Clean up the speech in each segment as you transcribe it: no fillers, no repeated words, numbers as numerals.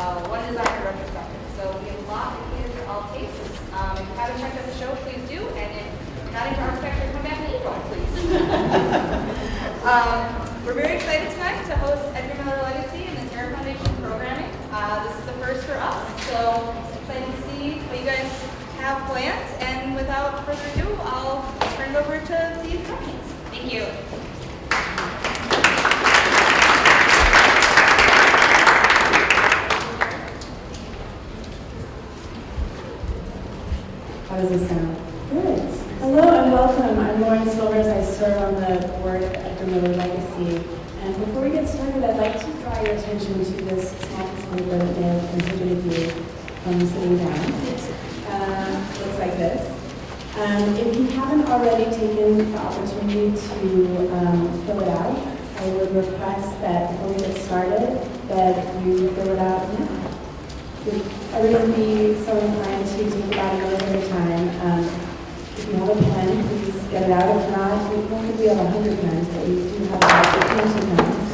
one designer retrospective. So we have a lot that cater to all tastes. If you haven't checked out the show, please do. And if you're not into architecture, come back and eat one, please. We're very excited tonight to host Edgar Miller Legacy and the Terra Foundation programming. This is the first for us, so excited to see what you guys have planned. And without further ado, I'll turn it over to the instructions. Thank you. How does this sound? Good. Hello and welcome. I'm Lauren Silvers. I serve on the board at Edgar Miller Legacy. And before we get started, I'd like to draw your attention to this small piece of paper that may have inhibited you from sitting down. Looks like this. If you haven't already taken the opportunity to fill it out, I would request that before we get started, that you fill it out now. Everyone be so inclined to take about a minute at a time. If you have a pen, please get it out. If not, we don't think we have 100 pens, but we do have about 20 pens.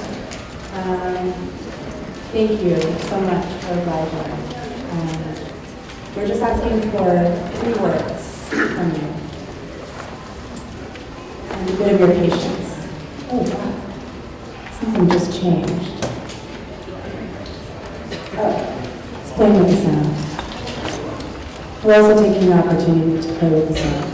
Thank you so much for obliging. We're just asking for 3 words from you. And a bit of your patience. Oh, wow. Something just changed. Oh. Play with the sound. We're also taking the opportunity to play with the sound.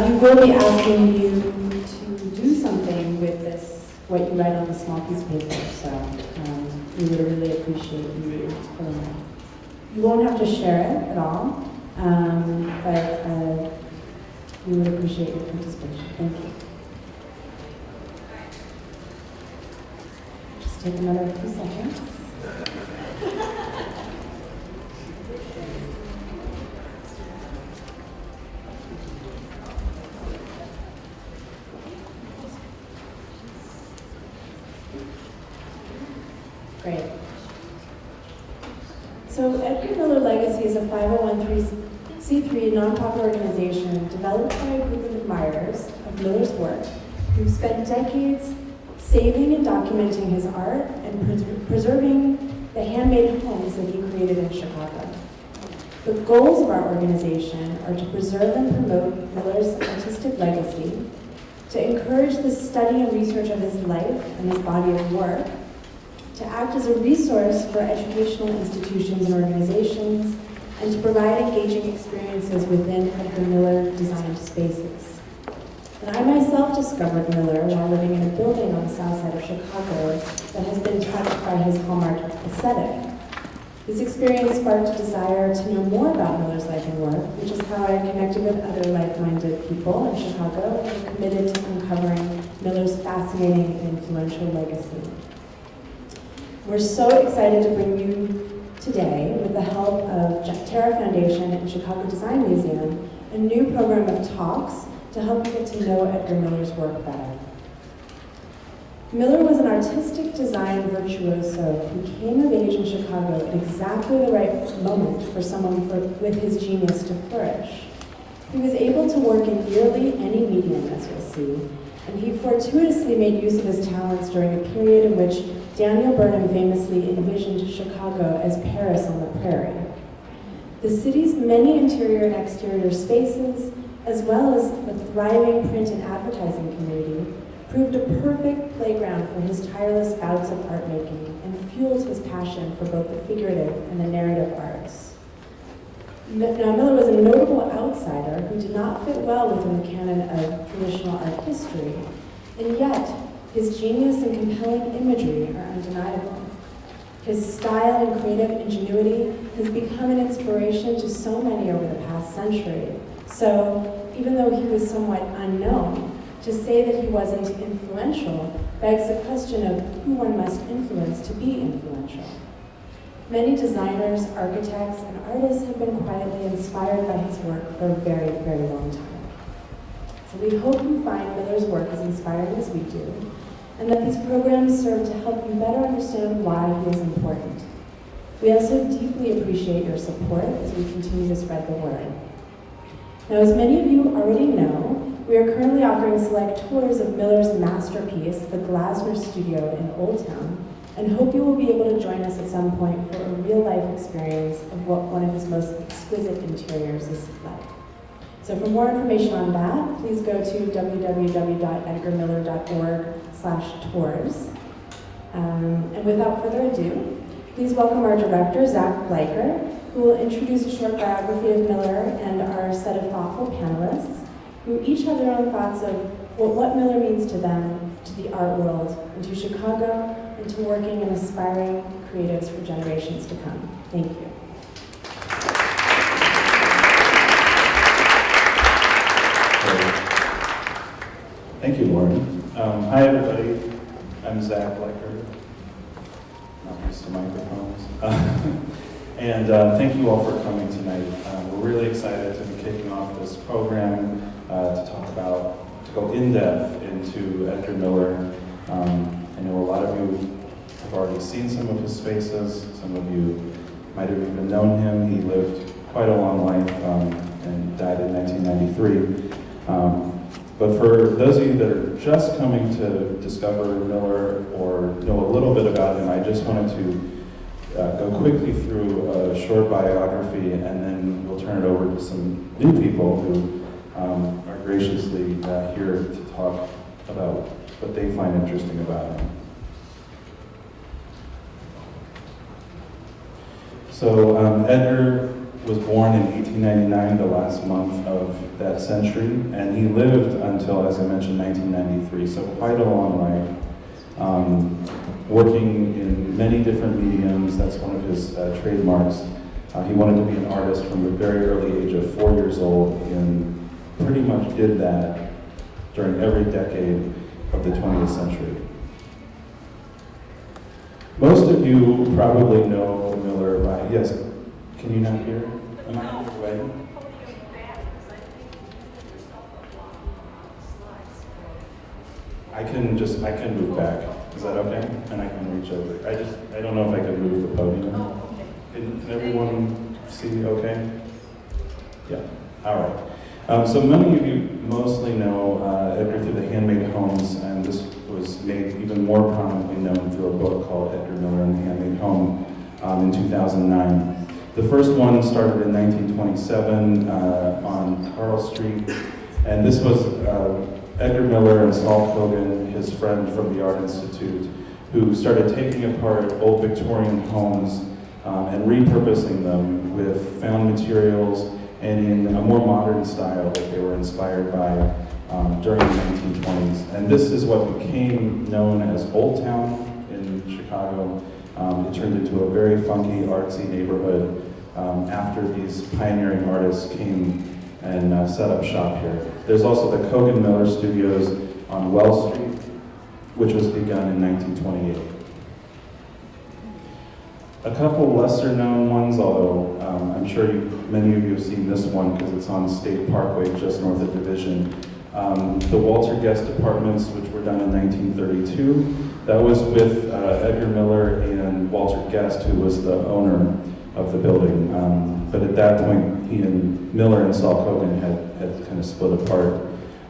We will be asking you to do something with this, what you write on the small piece of paper, so we would really appreciate you pulling it. You won't have to share it at all, but we would appreciate your participation. Thank you. Take another few seconds. Great. So Edgar Miller Legacy is a 501c3 nonprofit organization developed by a group of admirers of Miller's work who've spent decades saving and documenting his art and preserving the handmade homes that he created in Chicago. The goals of our organization are to preserve and promote Miller's artistic legacy, to encourage the study and research of his life and his body of work, to act as a resource for educational institutions and organizations, and to provide engaging experiences within Edgar Miller designed spaces. And I myself discovered Miller while living in a building on the south side of Chicago that has been touched by his hallmark aesthetic. This experience sparked a desire to know more about Miller's life and work, which is how I connected with other like-minded people in Chicago and committed to uncovering Miller's fascinating and influential legacy. We're so excited to bring you today, with the help of Terra Foundation and Chicago Design Museum, a new program of talks to help you get to know Edgar Miller's work better. Miller was an artistic design virtuoso who came of age in Chicago at exactly the right moment for someone with his genius to flourish. He was able to work in nearly any medium, as you'll see, and he fortuitously made use of his talents during a period in which Daniel Burnham famously envisioned Chicago as Paris on the prairie. The city's many interior and exterior spaces, as well as a thriving print and advertising community, proved a perfect playground for his tireless bouts of art making and fueled his passion for both the figurative and the narrative arts. Now, Miller was a notable outsider who did not fit well within the canon of traditional art history, and yet his genius and compelling imagery are undeniable. His style and creative ingenuity has become an inspiration to so many over the past century. So, even though he was somewhat unknown, to say that he wasn't influential begs the question of who one must influence to be influential. Many designers, architects, and artists have been quietly inspired by his work for a very, very long time. So we hope you find Miller's work as inspiring as we do, and that these programs serve to help you better understand why he is important. We also deeply appreciate your support as we continue to spread the word. Now, as many of you already know, we are currently offering select tours of Miller's masterpiece, the Glasner Studio in Old Town, and hope you will be able to join us at some point for a real-life experience of what one of his most exquisite interiors is like. So for more information on that, please go to www.edgarmiller.org/tours. And without further ado, please welcome our director, Zach Bleicher, who will introduce a short biography of Miller, and our set of thoughtful panelists, who each have their own thoughts of what Miller means to them, to the art world, and to Chicago, and to working and aspiring creatives for generations to come. Thank you. Thank you, Lauren. Hi, everybody. I'm Zach Bleicher. Not used to microphones. And thank you all for coming tonight. We're really excited to be kicking off this program to go in-depth into Edgar Miller. I know a lot of you have already seen some of his spaces. Some of you might have even known him. He lived quite a long life and died in 1993. But for those of you that are just coming to discover Miller or know a little bit about him, I just wanted to go quickly through a short biography, and then we'll turn it over to some new people who are graciously here to talk about what they find interesting about him. So Edgar was born in 1899, the last month of that century, and he lived until, as I mentioned, 1993, so quite a long life. Working in many different mediums, that's one of his trademarks. He wanted to be an artist from the very early age of 4 years old, and pretty much did that during every decade of the 20th century. Most of you probably know Miller by, yes, can you not hear? Am I in the way? I can move back. Is that okay? And I can reach over. I don't know if I can move the podium. Can everyone see okay? Yeah, all right. So many of you mostly know Edgar through the Handmade Homes, and this was made even more prominently known through a book called Edgar Miller and the Handmade Home in 2009. The first one started in 1927 on Carl Street, and this was Edgar Miller and Saul Kogan, his friend from the Art Institute, who started taking apart old Victorian homes and repurposing them with found materials and in a more modern style that they were inspired by during the 1920s. And this is what became known as Old Town in Chicago. It turned into a very funky, artsy neighborhood after these pioneering artists came and set up shop here. There's also the Kogan Miller Studios on Wells Street, which was begun in 1928. A couple lesser known ones, although I'm sure many of you have seen this one because it's on State Parkway just north of Division. The Walter Guest Apartments, which were done in 1932. That was with Edgar Miller and Walter Guest, who was the owner of the building. But at that point, he and Miller and Saul Kogan had kind of split apart.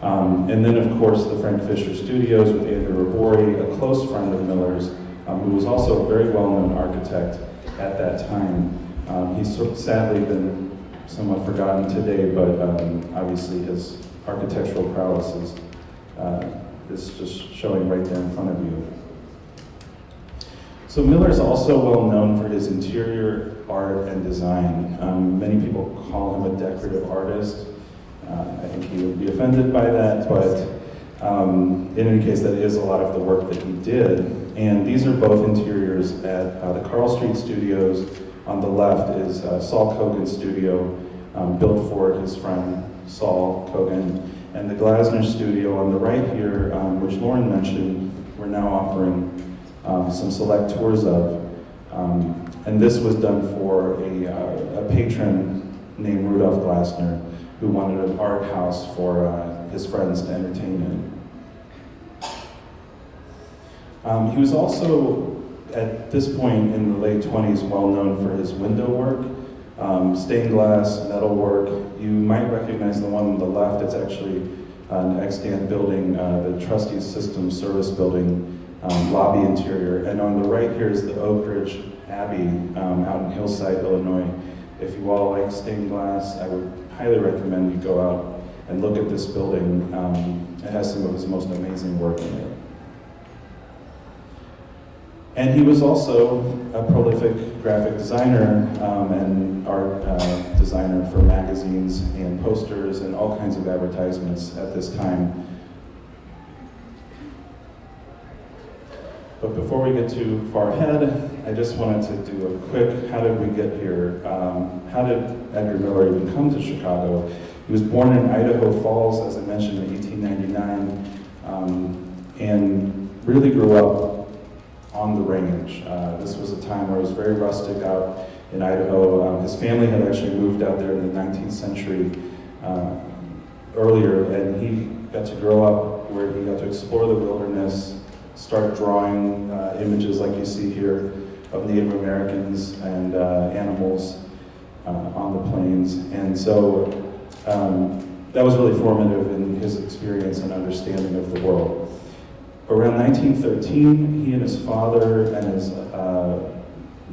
And then, of course, the Frank Fisher Studios with Andrew Rabori, a close friend of Miller's, who was also a very well-known architect at that time. He's sadly been somewhat forgotten today, but obviously his architectural prowess is just showing right there in front of you. So Miller's also well known for his interior art and design. Many people call him a decorative artist. I think he would be offended by that, but in any case, that is a lot of the work that he did. And these are both interiors at the Carl Street Studios. On the left is Saul Kogan's studio, built for his friend Saul Kogan. And the Glasner studio on the right here, which Lauren mentioned, we're now offering some select tours of. And this was done for a patron named Rudolph Glasner, who wanted an art house for his friends to entertain in. He was also, at this point in the late 20s, well known for his window work, stained glass, metal work. You might recognize the one on the left. It's actually an extant building, the Trustees Systems Service Building lobby interior. And on the right here is the Oak Ridge Abbey out in Hillside, Illinois. If you all like stained glass, I would highly recommend you go out and look at this building. It has some of his most amazing work in it. And he was also a prolific graphic designer and art designer for magazines and posters and all kinds of advertisements at this time. But before we get too far ahead, I just wanted to do a quick, how did we get here? How did Edgar Miller even come to Chicago? He was born in Idaho Falls, as I mentioned, in 1899, and really grew up on the range. This was a time where it was very rustic out in Idaho. His family had actually moved out there in the 19th century earlier, and he got to grow up where he got to explore the wilderness, start drawing images like you see here of Native Americans and animals on the plains. And so that was really formative in his experience and understanding of the world. Around 1913, he and his father and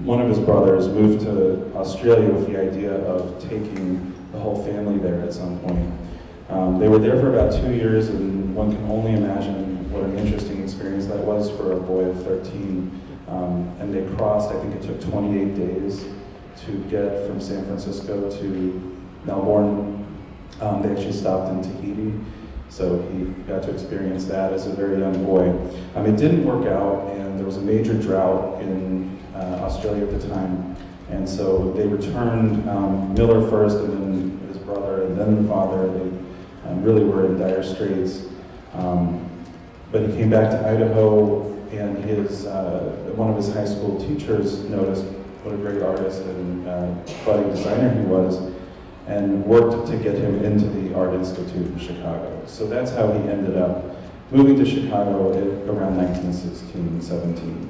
one of his brothers moved to Australia with the idea of taking the whole family there at some point. They were there for about 2 years, and one can only imagine what an interesting experience that was for a boy of 13. And they crossed, I think it took 28 days to get from San Francisco to Melbourne. They actually stopped in Tahiti, so he got to experience that as a very young boy. It didn't work out, and there was a major drought in Australia at the time, and so they returned, Miller first, and then his brother, and then the father. They really were in dire straits. But he came back to Idaho, and one of his high school teachers noticed what a great artist and budding designer he was, and worked to get him into the Art Institute in Chicago. So that's how he ended up moving to Chicago around 1916-17.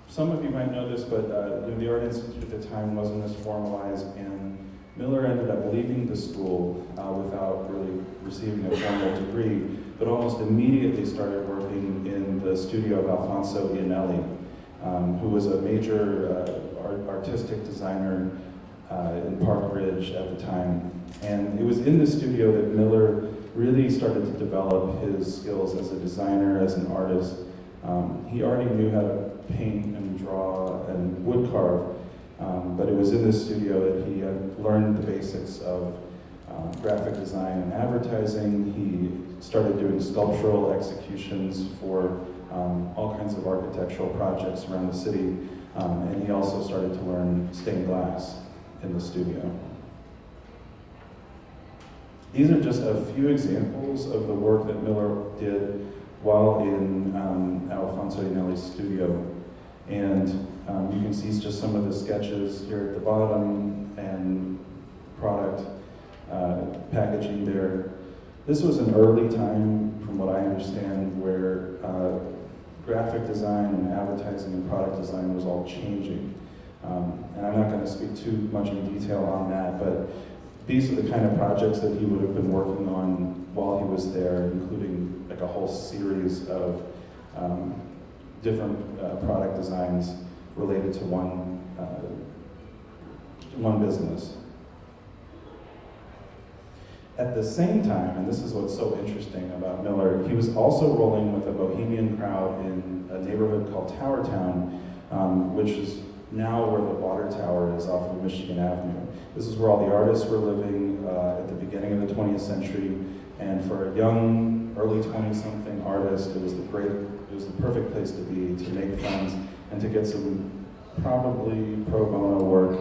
Some of you might know this, but the Art Institute at the time wasn't as formalized, and Miller ended up leaving the school without really receiving a formal degree, but almost immediately started working in the studio of Alfonso Iannelli, who was a major artistic designer in Park Ridge at the time. And it was in the studio that Miller really started to develop his skills as a designer, as an artist. He already knew how to paint and draw and wood carve, but it was in this studio that he learned the basics of graphic design and advertising. He started doing sculptural executions for all kinds of architectural projects around the city, and he also started to learn stained glass in the studio. These are just a few examples of the work that Miller did while in Alfonso Iannelli's studio. And you can see just some of the sketches here at the bottom and product packaging there. This was an early time, from what I understand, where graphic design and advertising and product design was all changing. And I'm not going to speak too much in detail on that, but these are the kind of projects that he would have been working on while he was there, including like a whole series of different product designs related to one business. At the same time, and this is what's so interesting about Miller, he was also rolling with a bohemian crowd in a neighborhood called Towertown, which is now where the water tower is off of Michigan Avenue. This is where all the artists were living at the beginning of the 20th century, and for a young, early 20-something artist, it was the perfect place to be, to make friends, and to get some probably pro bono work,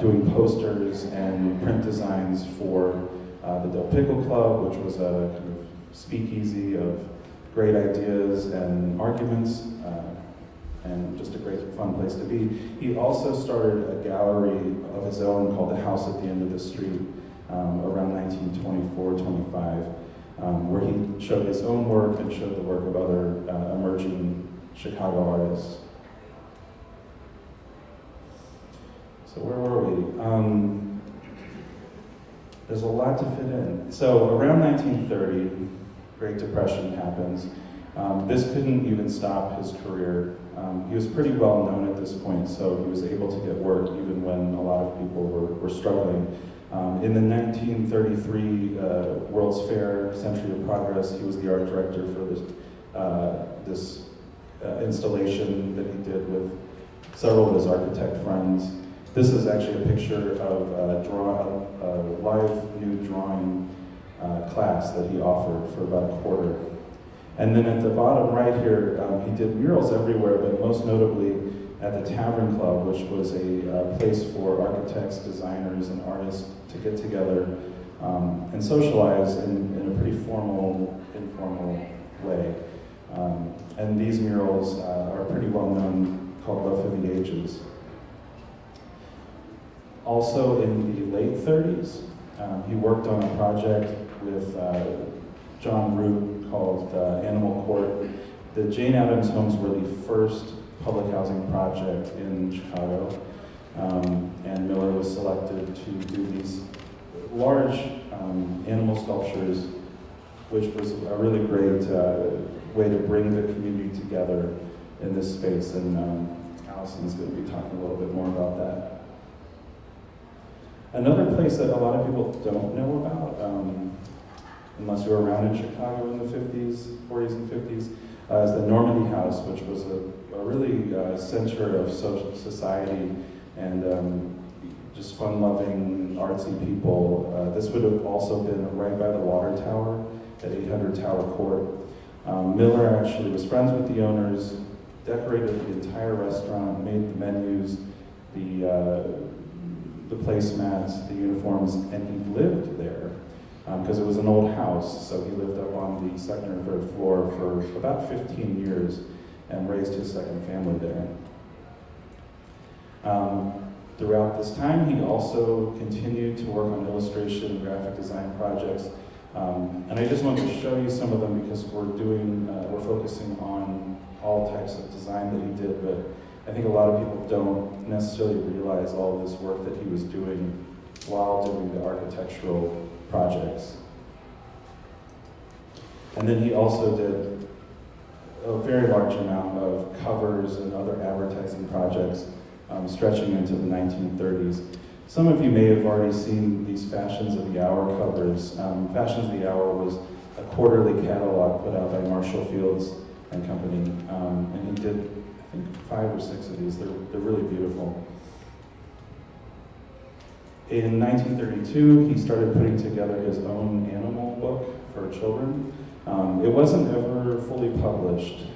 doing posters and print designs for the Del Pickle Club, which was a kind of speakeasy of great ideas and arguments, and just a great fun place to be. He also started a gallery of his own called The House at the End of the Street around 1924-25, where he showed his own work and showed the work of other emerging Chicago artists. So where were we? There's a lot to fit in. So around 1930, Great Depression happens. This couldn't even stop his career. He was pretty well known at this point, so he was able to get work even when a lot of people were struggling. In the 1933 World's Fair Century of Progress, he was the art director for this installation that he did with several of his architect friends. This is actually a picture of a live nude drawing class that he offered for about a quarter. And then at the bottom right here, he did murals everywhere, but most notably at the Tavern Club, which was a place for architects, designers, and artists to get together and socialize in a pretty formal, informal way. And these murals are pretty well known, called Love for the Ages. Also in the late 30s, he worked on a project with John Root called Animal Court. The Jane Addams homes were the first public housing project in Chicago, and Miller was selected to do these large animal sculptures, which was a really great way to bring the community together in this space, and Allison's going to be talking a little bit more about that. Another place that a lot of people don't know about, unless you're around in Chicago in the 50s, 40s and 50s, is the Normandy House, which was a really center of social society and just fun-loving, artsy people. This would have also been right by the water tower at 800 Tower Court. Miller actually was friends with the owners, decorated the entire restaurant, made the menus, the placemats, the uniforms, and he lived there because it was an old house. So he lived up on the second or third floor for about 15 years and raised his second family there. Throughout this time, he also continued to work on illustration and graphic design projects. And I just wanted to show you some of them because we're focusing on all types of design that he did, but I think a lot of people don't necessarily realize all of this work that he was doing while doing the architectural projects. And then he also did a very large amount of covers and other advertising projects stretching into the 1930s. Some of you may have already seen these Fashions of the Hour covers. Fashions of the Hour was a quarterly catalog put out by Marshall Fields and Company, and he did, I think, 5 or 6 of these. They're really beautiful. In 1932, he started putting together his own animal book for children. It wasn't ever fully published,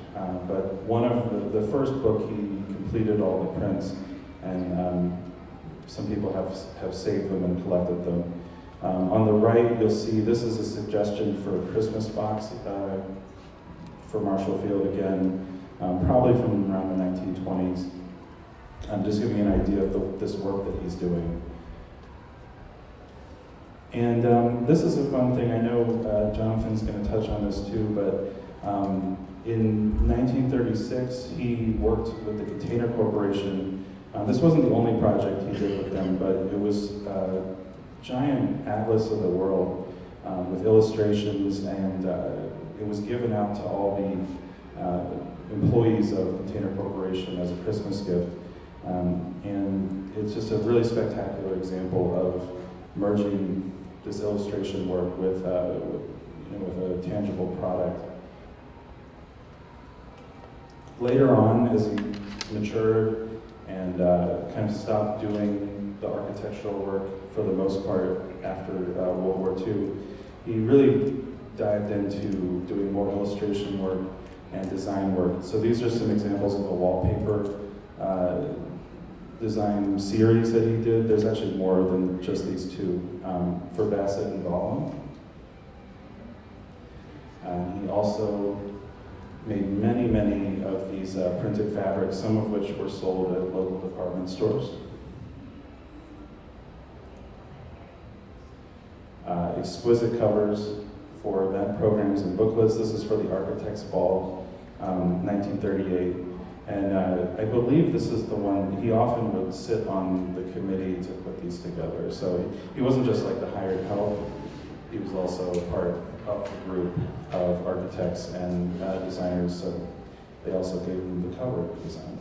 but one of the first book he completed all the prints, and some people have saved them and collected them. On the right, you'll see this is a suggestion for a Christmas box for Marshall Field again, probably from around the 1920s. Just giving you an idea of this work that he's doing. And this is a fun thing. I know Jonathan's going to touch on this too, but in 1936, he worked with the Container Corporation. This wasn't the only project he did with them, but it was a giant atlas of the world with illustrations, and it was given out to all the employees of Container Corporation as a Christmas gift. And it's just a really spectacular example of merging this illustration work with a tangible product. Later on, as he matured and kind of stopped doing the architectural work for the most part after World War II, he really dived into doing more illustration work and design work. So these are some examples of the wallpaper design series that he did. There's actually more than just these two for Bassett and Gollum. He also made many, many of these printed fabrics, some of which were sold at local department stores. Exquisite covers for event programs and booklets. This is for the Architects Ball, 1938. And I believe this is the one, he often would sit on the committee to put these together. So he wasn't just like the hired help, he was also a part of the group of architects and designers, so they also gave them the cover design.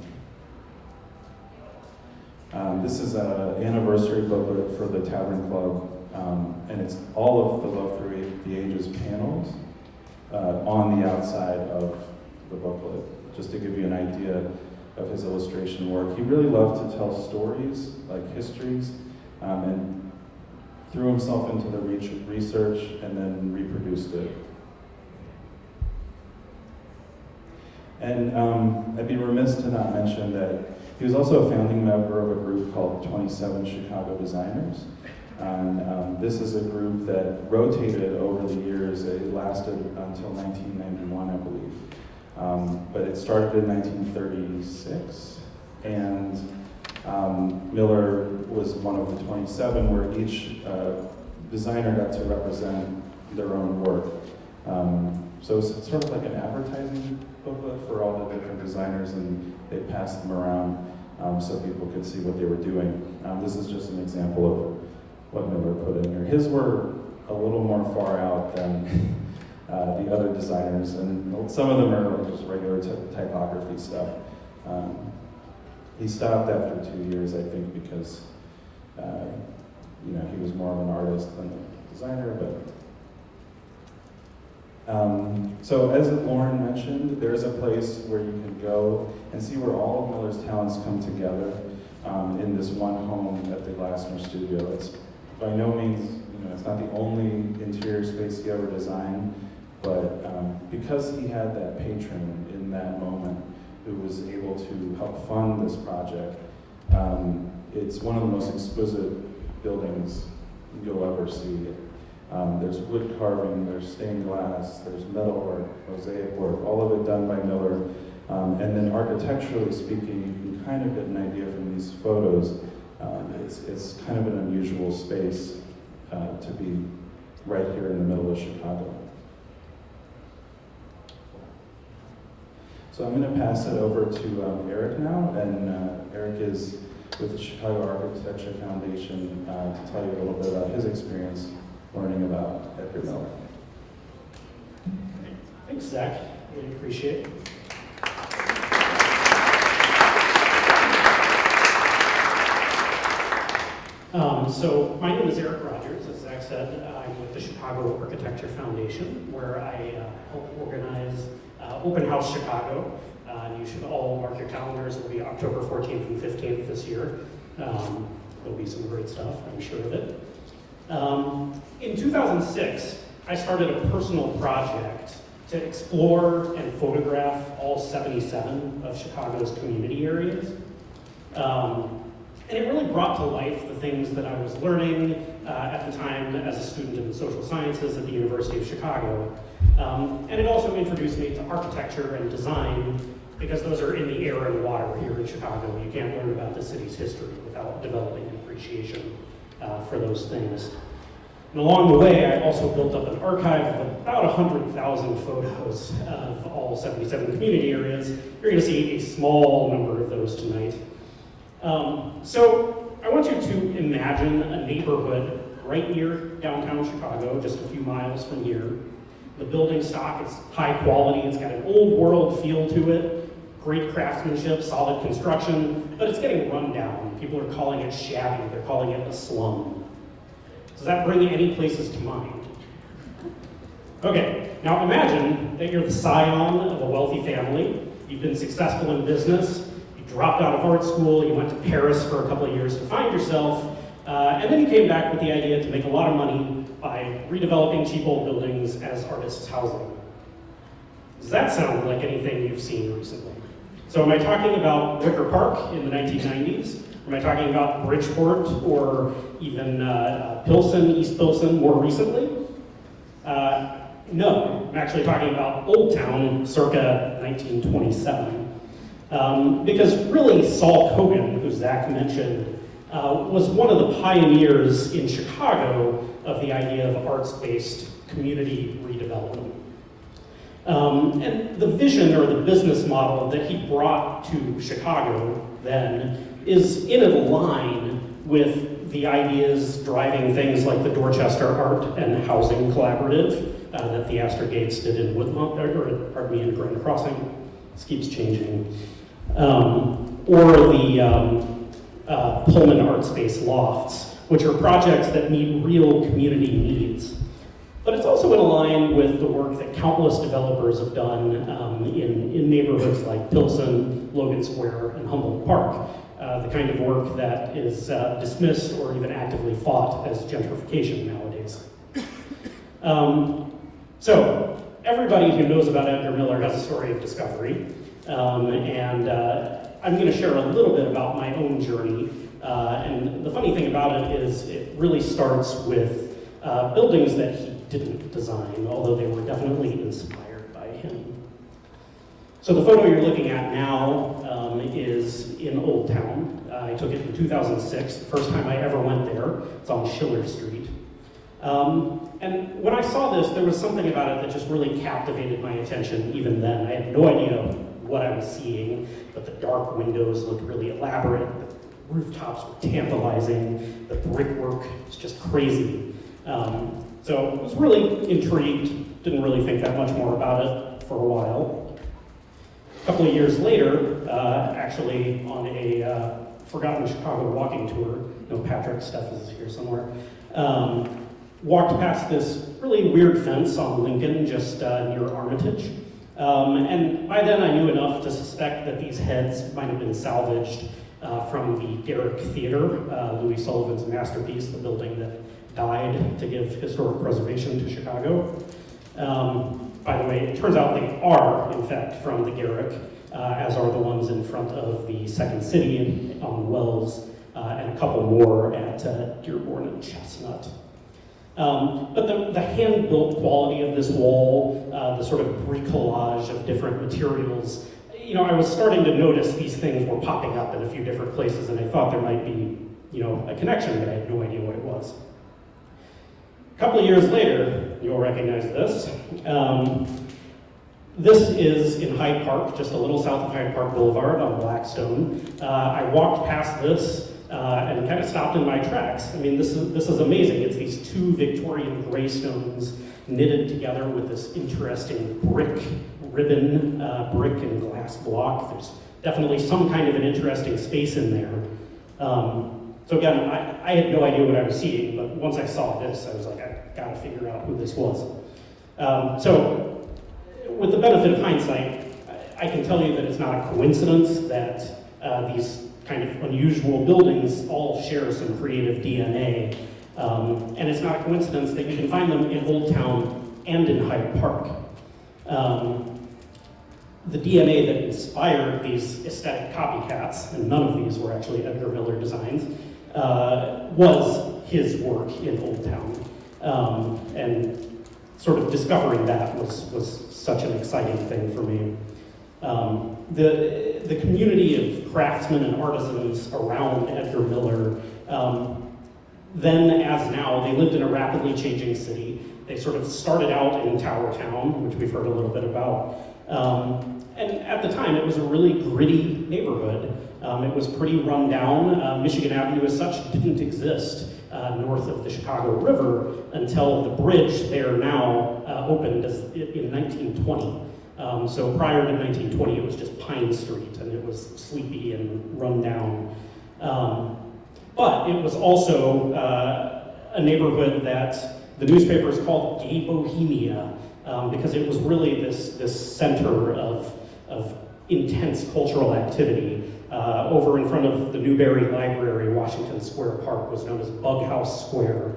This is an anniversary booklet for the Tavern Club, and it's all of the Love Through the Ages panels on the outside of the booklet, just to give you an idea of his illustration work. He really loved to tell stories, like histories, and threw himself into the research and then reproduced it. And I'd be remiss to not mention that he was also a founding member of a group called 27 Chicago Designers. And this is a group that rotated over the years. It lasted until 1991, I believe. But it started in 1936, and Miller was one of the 27, where each designer got to represent their own work. So it's sort of like an advertising booklet for all the different designers, and they passed them around so people could see what they were doing. This is just an example of what Miller put in here. His were a little more far out than the other designers, and some of them are just regular typography stuff. He stopped after 2 years, I think, because he was more of an artist than a designer. So as Lauren mentioned, there's a place where you can go and see where all of Miller's talents come together in this one home at the Glassner Studio. It's by no means, it's not the only interior space he ever designed, but because he had that patron in that moment who was able to help fund this project, it's one of the most exquisite buildings you'll ever see. There's wood carving, there's stained glass, there's metal work, mosaic work, all of it done by Miller. And then architecturally speaking, you can kind of get an idea from these photos. It's kind of an unusual space to be right here in the middle of Chicago. So I'm going to pass it over to Eric now, and Eric is with the Chicago Architecture Foundation to tell you a little bit about his experience learning about Edgar Miller. Thanks, Zach. Really appreciate it. So my name is Eric Rogers. As Zach said, I'm with the Chicago Architecture Foundation, where I help organize Open House Chicago. And you should all mark your calendars. It'll be October 14th and 15th this year. There'll be some great stuff, I'm sure of it. In 2006, I started a personal project to explore and photograph all 77 of Chicago's community areas. And it really brought to life the things that I was learning at the time as a student in social sciences at the University of Chicago. And it also introduced me to architecture and design, because those are in the air and water here in Chicago. You can't learn about the city's history without developing an appreciation for those things. And along the way, I also built up an archive of about 100,000 photos of all 77 community areas. You're going to see a small number of those tonight. So I want you to imagine a neighborhood right near downtown Chicago, just a few miles from here. The building stock is high quality. It's got an old world feel to it, great craftsmanship, solid construction, but it's getting run down. People are calling it shabby. They're calling it a slum. Does that bring any places to mind? Okay, now imagine that you're the scion of a wealthy family. You've been successful in business. You dropped out of art school. You went to Paris for a couple of years to find yourself. And then you came back with the idea to make a lot of money by redeveloping cheap old buildings as artists' housing. Does that sound like anything you've seen recently? So am I talking about Wicker Park in the 1990s? Am I talking about Bridgeport or even Pilsen, East Pilsen more recently? No, I'm actually talking about Old Town circa 1927. Because really Saul Kogan, who Zach mentioned, was one of the pioneers in Chicago of the idea of arts-based community redevelopment. And the vision or the business model that he brought to Chicago then is in line with the ideas driving things like the Dorchester Art and Housing Collaborative, that the Astor Gates did in Woodlawn, or pardon me, in Grand Crossing. This keeps changing. Or the Pullman Art Space lofts, which are projects that meet real community needs. But it's also in line with the work that countless developers have done in neighborhoods like Pilsen, Logan Square, and Humboldt Park. The kind of work that is dismissed or even actively fought as gentrification nowadays. So, everybody who knows about Edgar Miller has a story of discovery. And I'm going to share a little bit about my own journey. And the funny thing about it is it really starts with buildings that he didn't design, although they were definitely inspired by him. So the photo you're looking at now is in Old Town. I took it in 2006, the first time I ever went there. It's on Schiller Street. And when I saw this, there was something about it that just really captivated my attention even then. I had no idea what I was seeing, but the dark windows looked really elaborate. The rooftops were tantalizing. The brickwork was just crazy. So I was really intrigued, didn't really think that much more about it for a while. A couple of years later, actually on a forgotten Chicago walking tour, Patrick's stuff is here somewhere, walked past this really weird fence on Lincoln, just near Armitage. And by then I knew enough to suspect that these heads might have been salvaged from the Garrick Theater, Louis Sullivan's masterpiece, the building that died to give historic preservation to Chicago. By the way, it turns out they are, in fact, from the Garrick, as are the ones in front of the Second City on Wells, and a couple more at Dearborn and Chestnut. But the hand-built quality of this wall, the sort of bricolage of different materials, I was starting to notice these things were popping up in a few different places, and I thought there might be, a connection, but I had no idea what it was. A couple of years later, you'll recognize this. This is in Hyde Park, just a little south of Hyde Park Boulevard on Blackstone. I walked past this and kind of stopped in my tracks. I mean, this is amazing. It's these two Victorian gray stones knitted together with this interesting brick ribbon, brick and glass block. There's definitely some kind of an interesting space in there. So again, I had no idea what I was seeing, but once I saw this, I was like, I gotta figure out who this was. So, with the benefit of hindsight, I can tell you that it's not a coincidence that these kind of unusual buildings all share some creative DNA. And it's not a coincidence that you can find them in Old Town and in Hyde Park. The DNA that inspired these aesthetic copycats, and none of these were actually Edgar Miller designs, was his work in Old Town. And sort of discovering that was such an exciting thing for me. The community of craftsmen and artisans around Edgar Miller, then as now, they lived in a rapidly changing city. They sort of started out in Tower Town, which we've heard a little bit about. And at the time, it was a really gritty neighborhood. It was pretty run down. Michigan Avenue as such didn't exist north of the Chicago River until the bridge there now opened in 1920. So prior to 1920, it was just Pine Street, and it was sleepy and run down. But it was also a neighborhood that the newspapers called Gay Bohemia, because it was really this center of intense cultural activity. Over in front of the Newberry Library, Washington Square Park was known as Bughouse Square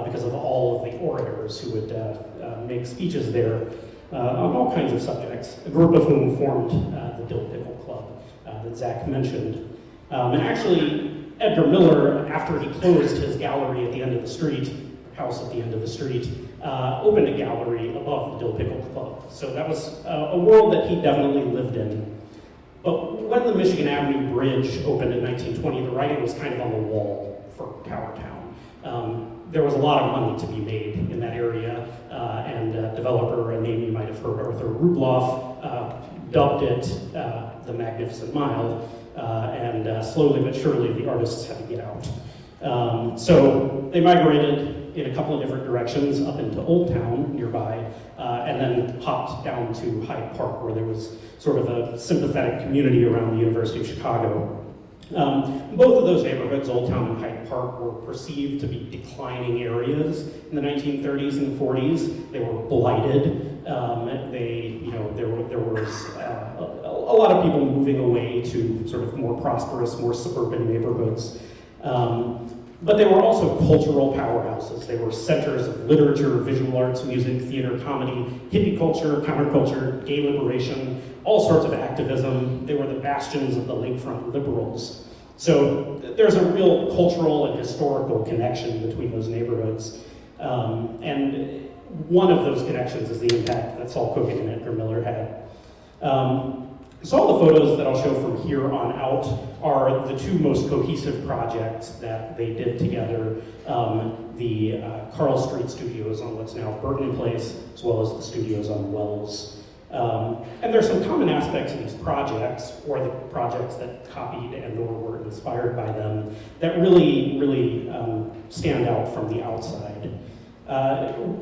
because of all of the orators who would make speeches there on all kinds of subjects, a group of whom formed the Dill Pickle Club that Zach mentioned. And actually, Edgar Miller, after he closed his gallery at the end of the street, house at the end of the street, opened a gallery above the Dill Pickle Club. So that was a world that he definitely lived in. But when the Michigan Avenue Bridge opened in 1920, the writing was kind of on the wall for Tower Town. There was a lot of money to be made in that area, and a developer, a name you might have heard, Arthur Rubloff, dubbed it the Magnificent Mile, and slowly but surely the artists had to get out. So they migrated. in a couple of different directions up into Old Town nearby, and then hopped down to Hyde Park, where there was sort of a sympathetic community around the University of Chicago. Both of those neighborhoods, Old Town and Hyde Park, were perceived to be declining areas in the 1930s and 40s. They were blighted. There was a lot of people moving away to sort of more prosperous, more suburban neighborhoods. But they were also cultural powerhouses. They were centers of literature, visual arts, music, theater, comedy, hippie culture, counterculture, gay liberation, all sorts of activism. They were the bastions of the lakefront liberals. So there's a real cultural and historical connection between those neighborhoods. And one of those connections is the impact that Saul Kogan and Edgar Miller had. So all the photos that I'll show from here on out are the two most cohesive projects that they did together. The Carl Street Studios on what's now Burton Place, as well as the studios on Wells. And there's some common aspects of these projects, or the projects that copied and or were inspired by them, that really stand out from the outside.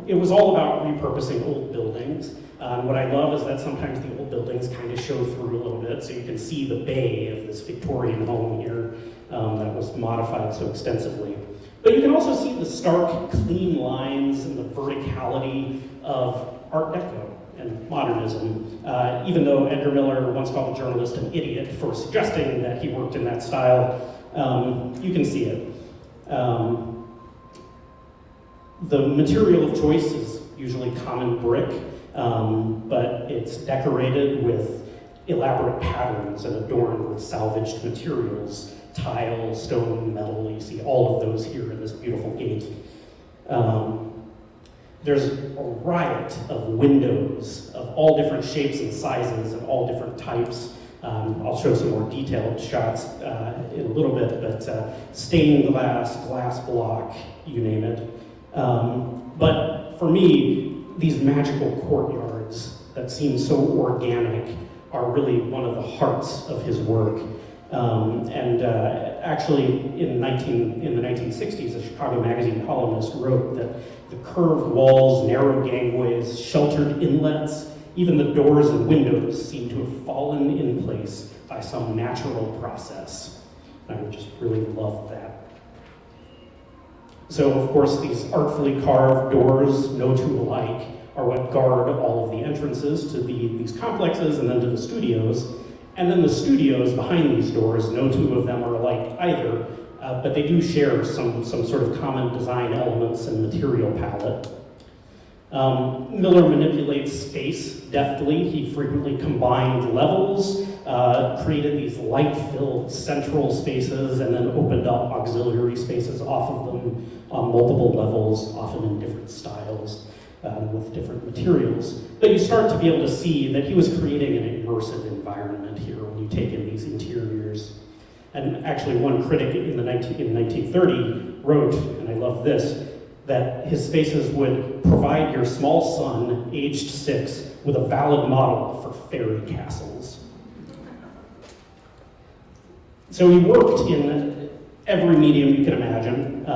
It was all about repurposing old buildings. What I love is that sometimes the old buildings kind of show through a little bit, so you can see the bay of this Victorian home here that was modified so extensively. But you can also see the stark, clean lines and the verticality of Art Deco and modernism, even though Edgar Miller once called a journalist an idiot for suggesting that he worked in that style, you can see it. The material of choice is usually common brick, but it's decorated with elaborate patterns and adorned with salvaged materials, tile, stone, metal. You see all of those here in this beautiful gate. There's a riot of windows of all different shapes and sizes and all different types. I'll show some more detailed shots in a little bit, but stained glass, glass block, you name it. But for me, these magical courtyards that seem so organic are really one of the hearts of his work. Actually, in the 1960s, a Chicago Magazine columnist wrote that the curved walls, narrow gangways, sheltered inlets, even the doors and windows seem to have fallen in place by some natural process. And I just really love that. So, of course, these artfully carved doors, no two alike, are what guard all of the entrances to these complexes and then to the studios. And then the studios behind these doors, no two of them are alike either, but they do share some sort of common design elements and material palette. Miller manipulates space deftly. He frequently combined levels, created these light-filled central spaces, and then opened up auxiliary spaces off of them on multiple levels, often in different styles, with different materials. But you start to be able to see that he was creating an immersive environment here when you take in these interiors. And actually, one critic in 1930 wrote, and I love this, that his spaces would provide your small son, aged 6, with a valid model for fairy castles. So he worked in every medium you can imagine,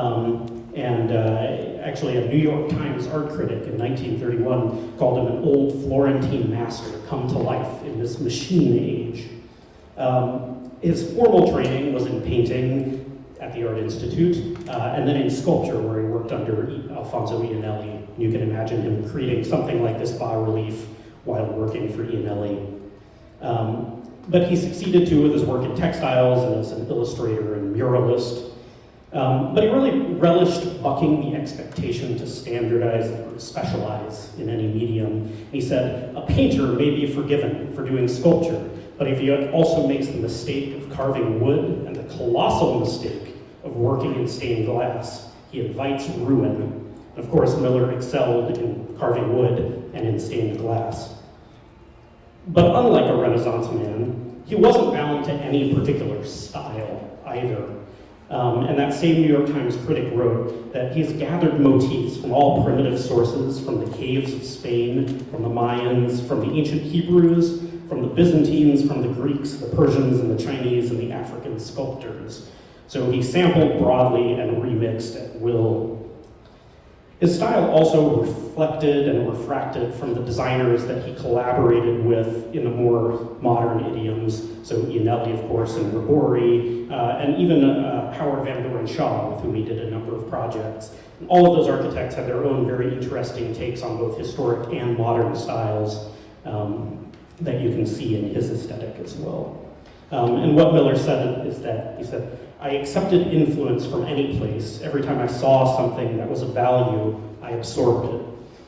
actually a New York Times art critic in 1931 called him an old Florentine master come to life in this machine age. His formal training was in painting at the Art Institute, and then in sculpture, where he worked under Alfonso Iannelli. You can imagine him creating something like this bas-relief while working for Iannelli. But he succeeded too with his work in textiles and as an illustrator and muralist. But he really relished bucking the expectation to standardize or specialize in any medium. He said, a painter may be forgiven for doing sculpture, but if he also makes the mistake of carving wood and the colossal mistake of working in stained glass, he invites ruin. Of course, Miller excelled in carving wood and in stained glass. But unlike a Renaissance man, he wasn't bound to any particular style either. And that same New York Times critic wrote that he's gathered motifs from all primitive sources, from the caves of Spain, from the Mayans, from the ancient Hebrews, from the Byzantines, from the Greeks, the Persians, and the Chinese, and the African sculptors. So he sampled broadly and remixed at will. His style also reflected and refracted from the designers that he collaborated with in the more modern idioms. So Iannelli, of course, and Robori, and even Howard Van Doren Shaw, with whom he did a number of projects. And all of those architects had their own very interesting takes on both historic and modern styles that you can see in his aesthetic as well. And what Miller said is that, he said, I accepted influence from any place. Every time I saw something that was of value, I absorbed it.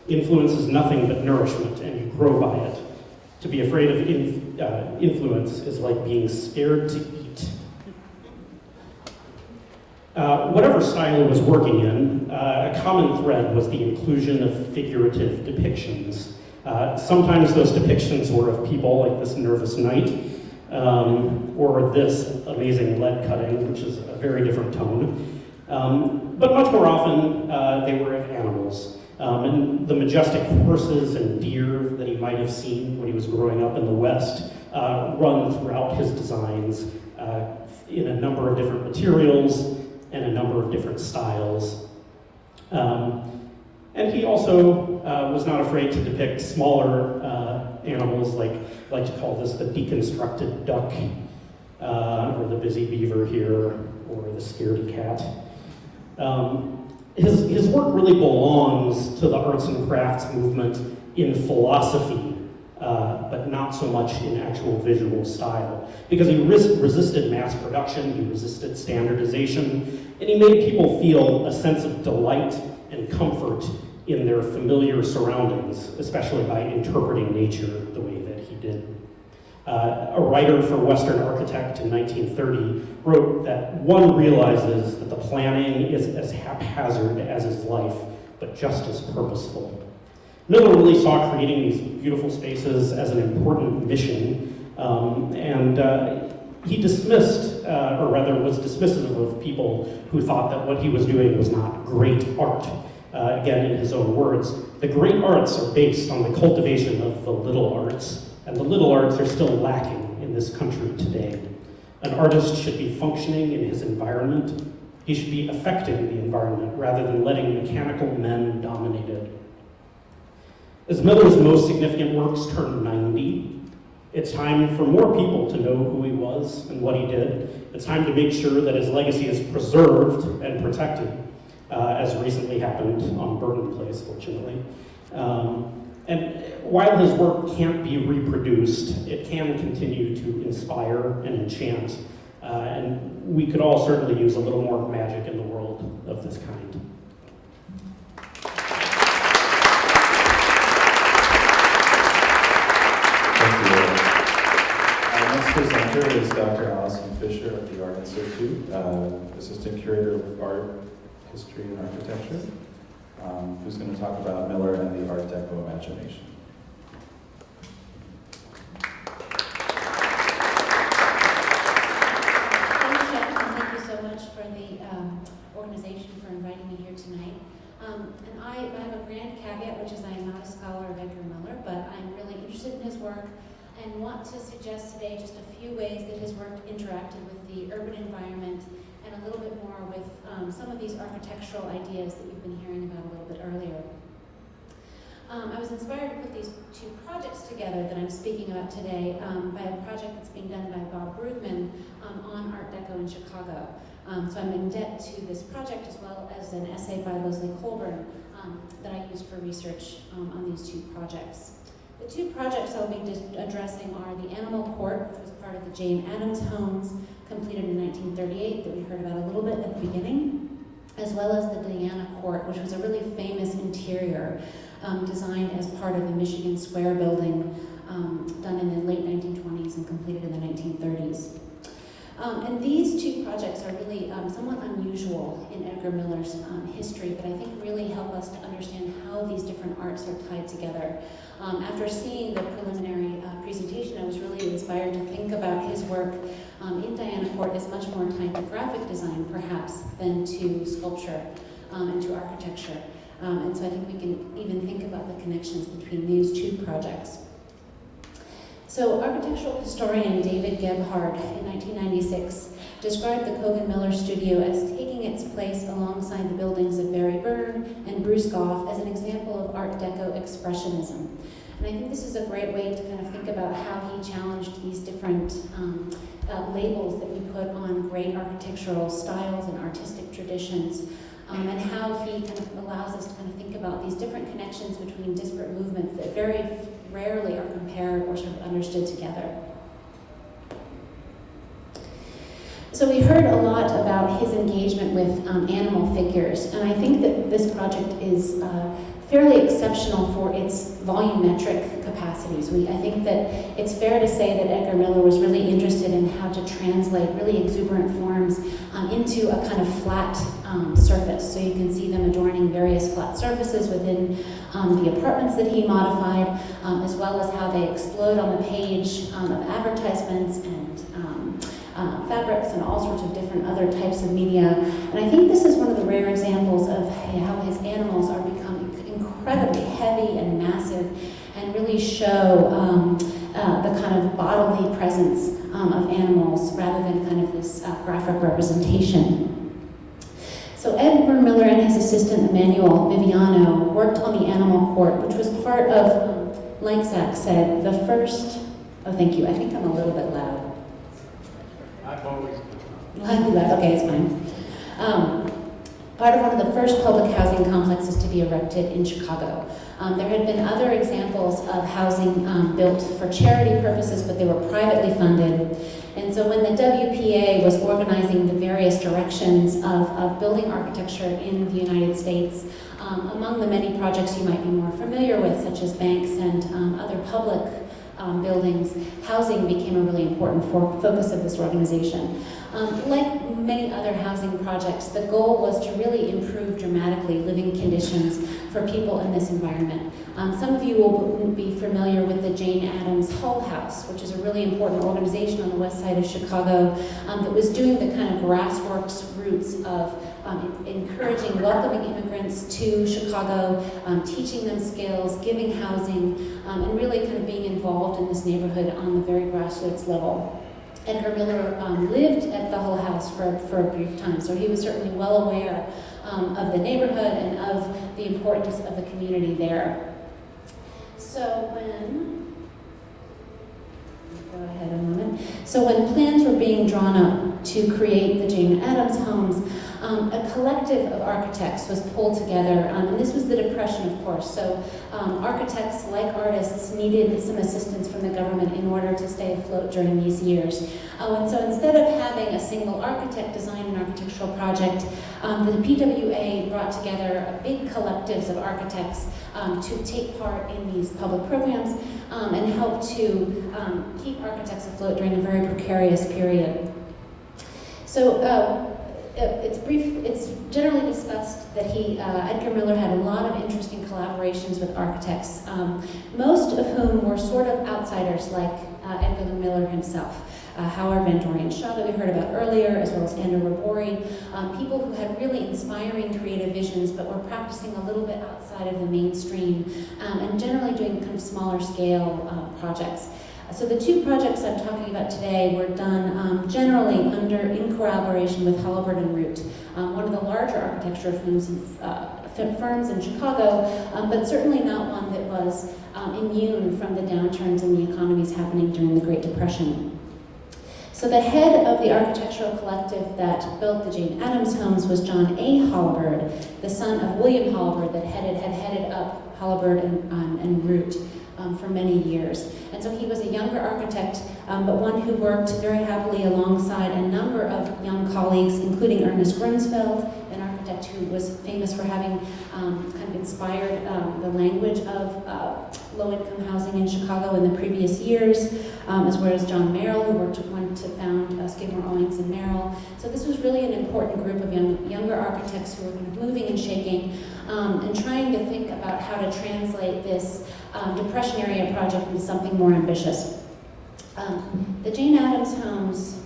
Influence is nothing but nourishment, and you grow by it. To be afraid of influence is like being scared to eat. Whatever style he was working in, a common thread was the inclusion of figurative depictions. Sometimes those depictions were of people like this nervous knight, or this amazing lead cutting, which is a very different tone. But much more often, they were of animals. And the majestic horses and deer that he might have seen when he was growing up in the West run throughout his designs in a number of different materials and a number of different styles. And he also was not afraid to depict smaller animals, like I like to call this the deconstructed duck, or the busy beaver here, or the scaredy cat. His work really belongs to the arts and crafts movement in philosophy, but not so much in actual visual style. Because he resisted mass production, he resisted standardization, and he made people feel a sense of delight and comfort in their familiar surroundings, especially by interpreting nature the way that he did. A writer for Western Architect in 1930 wrote that one realizes that the planning is as haphazard as his life, but just as purposeful. Miller really saw creating these beautiful spaces as an important mission, and he dismissed, or rather was dismissive of people who thought that what he was doing was not great art. Again, in his own words, the great arts are based on the cultivation of the little arts, and the little arts are still lacking in this country today. An artist should be functioning in his environment. He should be affecting the environment rather than letting mechanical men dominate it. As Miller's most significant works turn 90, it's time for more people to know who he was and what he did. It's time to make sure that his legacy is preserved and protected, as recently happened on Burton Place, fortunately. And while his work can't be reproduced, it can continue to inspire and enchant. And we could all certainly use a little more magic in the world of this kind. Thank you. Our next presenter is Dr. Allison Fisher of the Art Institute, Assistant Curator of Art, History, and Architecture, who's going to talk about Miller and the Art Deco imagination. Thanks, Jeff, and thank you so much for the organization for inviting me here tonight. And I have a grand caveat, which is I am not a scholar of Edgar Miller, but I'm really interested in his work and want to suggest today just a few ways that his work interacted with the urban environment and a little bit more with some of these architectural ideas that you've been hearing about a little bit earlier. I was inspired to put these two projects together that I'm speaking about today by a project that's being done by Bob Brugman on Art Deco in Chicago. So I'm in debt to this project as well as an essay by Leslie Colburn that I used for research on these two projects. The two projects I'll be addressing are the Animal Court, which was part of the Jane Addams homes, completed in 1938, that we heard about a little bit at the beginning, as well as the Diana Court, which was a really famous interior designed as part of the Michigan Square building, done in the late 1920s and completed in the 1930s. And these two projects are really somewhat unusual in Edgar Miller's history, but I think really help us to understand how these different arts are tied together. After seeing the preliminary presentation, I was really inspired to think about his work in Diana Court as much more tied to graphic design, perhaps, than to sculpture and to architecture. And so I think we can even think about the connections between these two projects. So architectural historian David Gebhard in 1996 described the Kogan-Miller studio as taking its place alongside the buildings of Barry Byrne and Bruce Goff as an example of Art Deco expressionism. And I think this is a great way to kind of think about how he challenged these different labels that we put on great architectural styles and artistic traditions, and how he kind of allows us to kind of think about these different connections between disparate movements that very rarely are compared or sort of understood together. So we heard a lot about his engagement with animal figures, and I think that this project is fairly exceptional for its volumetric capacities. I think that it's fair to say that Edgar Miller was really interested in how to translate really exuberant forms into a kind of flat surface. So you can see them adorning various flat surfaces within the apartments that he modified, as well as how they explode on the page of advertisements and fabrics and all sorts of different other types of media. And I think this is one of the rare examples of how his animals are becoming incredibly heavy and massive and really show the kind of bodily presence of animals rather than kind of this graphic representation. So Edgar Miller and his assistant Emmanuel Viviano worked on the animal court, which was part of, like Zach said, the first, oh thank you, I think I'm a little bit loud. I've always Okay, it's fine. Part of one of the first public housing complexes to be erected in Chicago. There had been other examples of housing built for charity purposes, but they were privately funded. And so when the WPA was organizing the various directions of building architecture in the United States, among the many projects you might be more familiar with, such as banks and other public buildings, housing became a really important focus of this organization. Like many other housing projects, the goal was to really improve dramatically living conditions for people in this environment. Some of you will be familiar with the Jane Addams Hull House, which is a really important organization on the west side of Chicago that was doing the kind of grassroots roots of encouraging, welcoming immigrants to Chicago, teaching them skills, giving housing, and really kind of being involved in this neighborhood on the very grassroots level. Edgar Miller lived at the Hull House for a brief time, so he was certainly well aware of the neighborhood and of the importance of the community there. So go ahead a moment. So when plans were being drawn up to create the Jane Addams homes, a collective of architects was pulled together, and this was the Depression, of course, so architects, like artists, needed some assistance from the government in order to stay afloat during these years. And so instead of having a single architect design an architectural project, the PWA brought together a big collectives of architects to take part in these public programs and help to keep architects afloat during a very precarious period. So it's generally discussed that Edgar Miller had a lot of interesting collaborations with architects, most of whom were sort of outsiders like Edgar Miller himself. Howard Van Doren Shaw that we heard about earlier, as well as Andrew Rabori, people who had really inspiring creative visions but were practicing a little bit outside of the mainstream and generally doing kind of smaller scale projects. So the two projects I'm talking about today were done generally in collaboration with Halliburton Root, one of the larger architecture firms in Chicago, but certainly not one that was immune from the downturns in the economies happening during the Great Depression. So the head of the architectural collective that built the Jane Addams homes was John A. Halliburton, the son of William Halliburton that had headed up Halliburton and Root for many years. And so he was a younger architect, but one who worked very happily alongside a number of young colleagues, including Ernest Grunsfeld, an architect who was famous for having kind of inspired the language of low-income housing in Chicago in the previous years, as well as John Merrill, who went to found Skidmore, Owings, and Merrill. So this was really an important group of younger architects who were kind of moving and shaking and trying to think about how to translate this Depression-era project into something more ambitious. The Jane Addams homes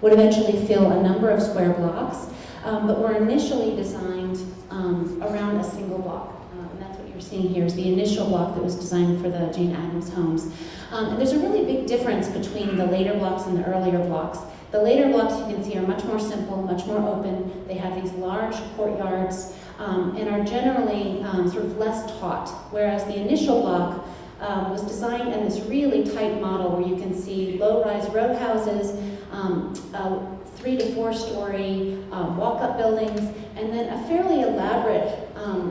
would eventually fill a number of square blocks, but were initially designed around a single block. And that's what you're seeing here is the initial block that was designed for the Jane Addams homes. And there's a really big difference between the later blocks and the earlier blocks. The later blocks you can see are much more simple, much more open. They have these large courtyards and are generally sort of less taut, whereas the initial block was designed in this really tight model where you can see low-rise row houses, 3 to 4 story walk-up buildings, and then a fairly elaborate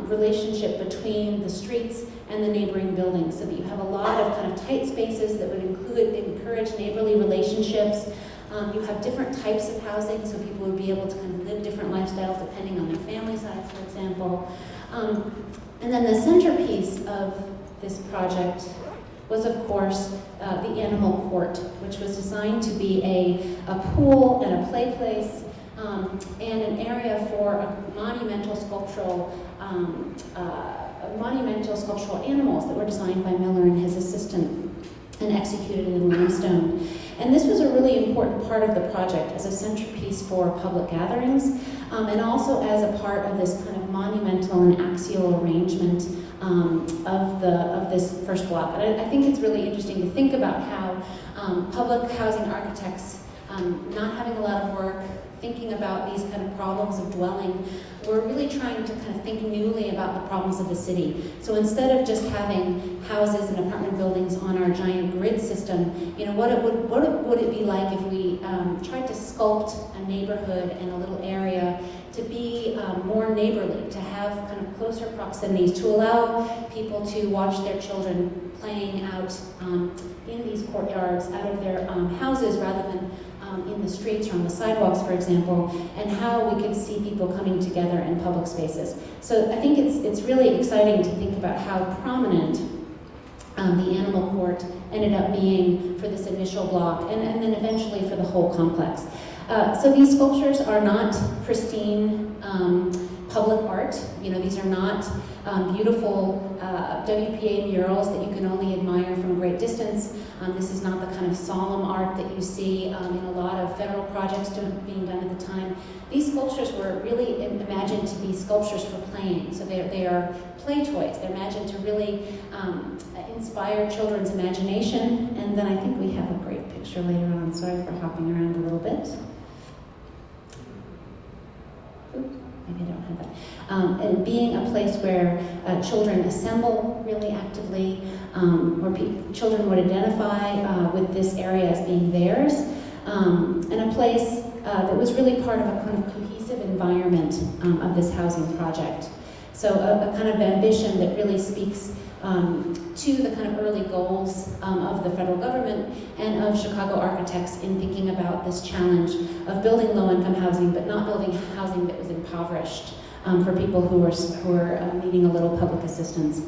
relationship between the streets and the neighboring buildings, so that you have a lot of kind of tight spaces that would encourage neighborly relationships. You have different types of housing, so people would be able to kind of live different lifestyles depending on their family size, for example. And then the centerpiece of this project was, of course, the animal court, which was designed to be a pool and a play place and an area for monumental sculptural animals that were designed by Miller and his assistant and executed in limestone. And this was a really important part of the project as a centerpiece for public gatherings, and also as a part of this kind of monumental and axial arrangement of this first block. And I think it's really interesting to think about how public housing architects, not having a lot of work, thinking about these kind of problems of dwelling, we're really trying to kind of think newly about the problems of the city. So instead of just having houses and apartment buildings on our giant grid system, you know, what would it be like if we tried to sculpt a neighborhood and a little area to be more neighborly, to have kind of closer proximities, to allow people to watch their children playing out in these courtyards, out of their houses, rather than in the streets or on the sidewalks, for example, and how we could see people coming together in public spaces. So I think it's really exciting to think about how prominent the animal court ended up being for this initial block, and then eventually for the whole complex. So these sculptures are not pristine public art. You know, these are not beautiful WPA murals that you can only admire from a great distance. This is not the kind of solemn art that you see in a lot of federal projects being done at the time. These sculptures were really imagined to be sculptures for playing. So they are play toys. They're imagined to really inspire children's imagination. And then I think we have a great picture later on. Sorry for hopping around a little bit. Maybe I don't have that. And being a place where children assemble really actively, where children would identify with this area as being theirs, and a place that was really part of a kind of cohesive environment of this housing project. So a kind of ambition that really speaks to the kind of early goals of the federal government and of Chicago architects in thinking about this challenge of building low-income housing, but not building housing that was impoverished for people who were needing a little public assistance.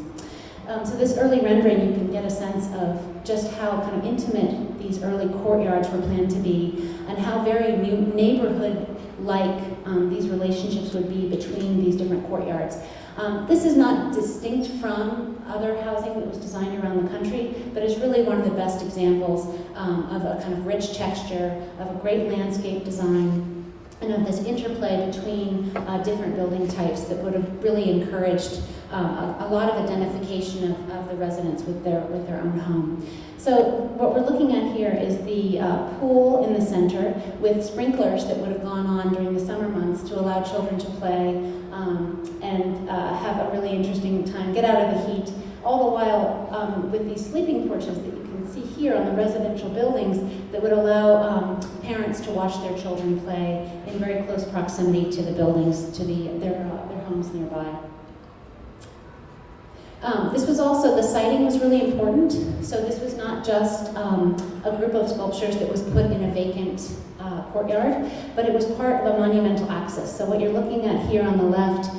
So this early rendering, you can get a sense of just how kind of intimate these early courtyards were planned to be, and how very neighborhood-like these relationships would be between these different courtyards. This is not distinct from other housing that was designed around the country, but is really one of the best examples of a kind of rich texture, of a great landscape design, and of this interplay between different building types that would have really encouraged a lot of identification of the residents with their own home. So what we're looking at here is the pool in the center with sprinklers that would have gone on during the summer months to allow children to play and have a really interesting time, get out of the heat, all the while with these sleeping porches that you can see here on the residential buildings that would allow parents to watch their children play in very close proximity to the buildings, to their homes nearby. This was also, the siting was really important, so this was not just a group of sculptures that was put in a vacant courtyard, but it was part of a monumental axis. So what you're looking at here on the left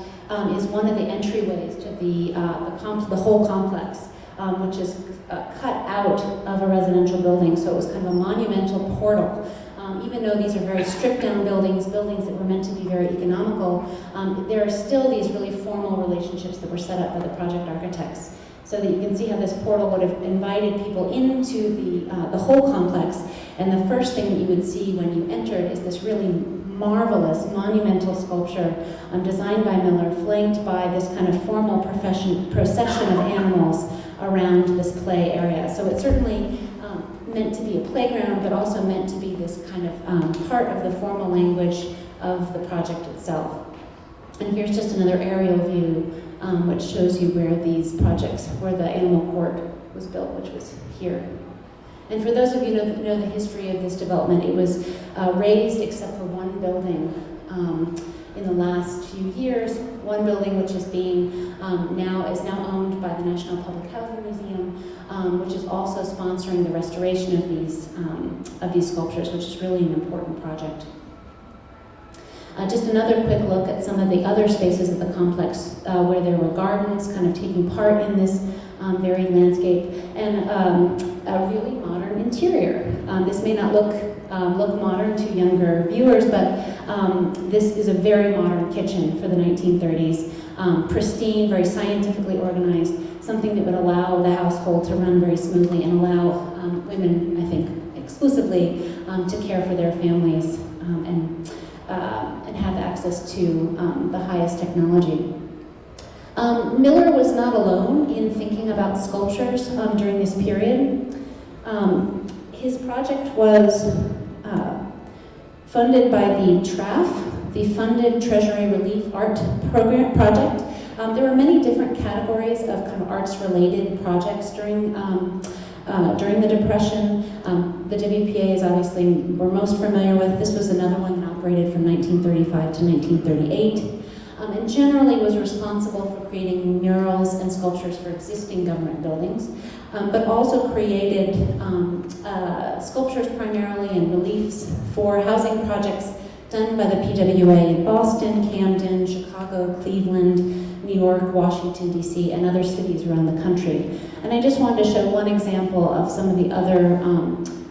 is one of the entryways to the whole complex, which is cut out of a residential building, so it was kind of a monumental portal. Even though these are very stripped down buildings that were meant to be very economical, there are still these really formal relationships that were set up by the project architects. So that you can see how this portal would have invited people into the whole complex. And the first thing that you would see when you entered is this really marvelous, monumental sculpture designed by Miller, flanked by this kind of formal procession of animals around this play area. So it's certainly meant to be a playground, but also meant to be this kind of part of the formal language of the project itself. And here's just another aerial view which shows you where the animal court was built, which was here. And for those of you that know the history of this development, it was raised except for one building in the last few years. One building which is being now owned by the National Public Housing Museum, which is also sponsoring the restoration of these sculptures, which is really an important project. Just another quick look at some of the other spaces of the complex where there were gardens kind of taking part in this varied landscape, and a really modern interior. This may not look modern to younger viewers, but this is a very modern kitchen for the 1930s. Pristine, very scientifically organized, something that would allow the household to run very smoothly and allow women, I think, exclusively to care for their families and have access to the highest technology. Miller was not alone in thinking about sculptures during this period. His project was funded by the TRAF, the Funded Treasury Relief Art Program project. There were many different categories of kind of arts-related projects during the Depression. The WPA is obviously we're most familiar with. This was another one that operated from 1935 to 1938. And generally was responsible for creating murals and sculptures for existing government buildings, but also created sculptures primarily and reliefs for housing projects done by the PWA in Boston, Camden, Chicago, Cleveland, New York, Washington, D.C., and other cities around the country. And I just wanted to show one example of some of the other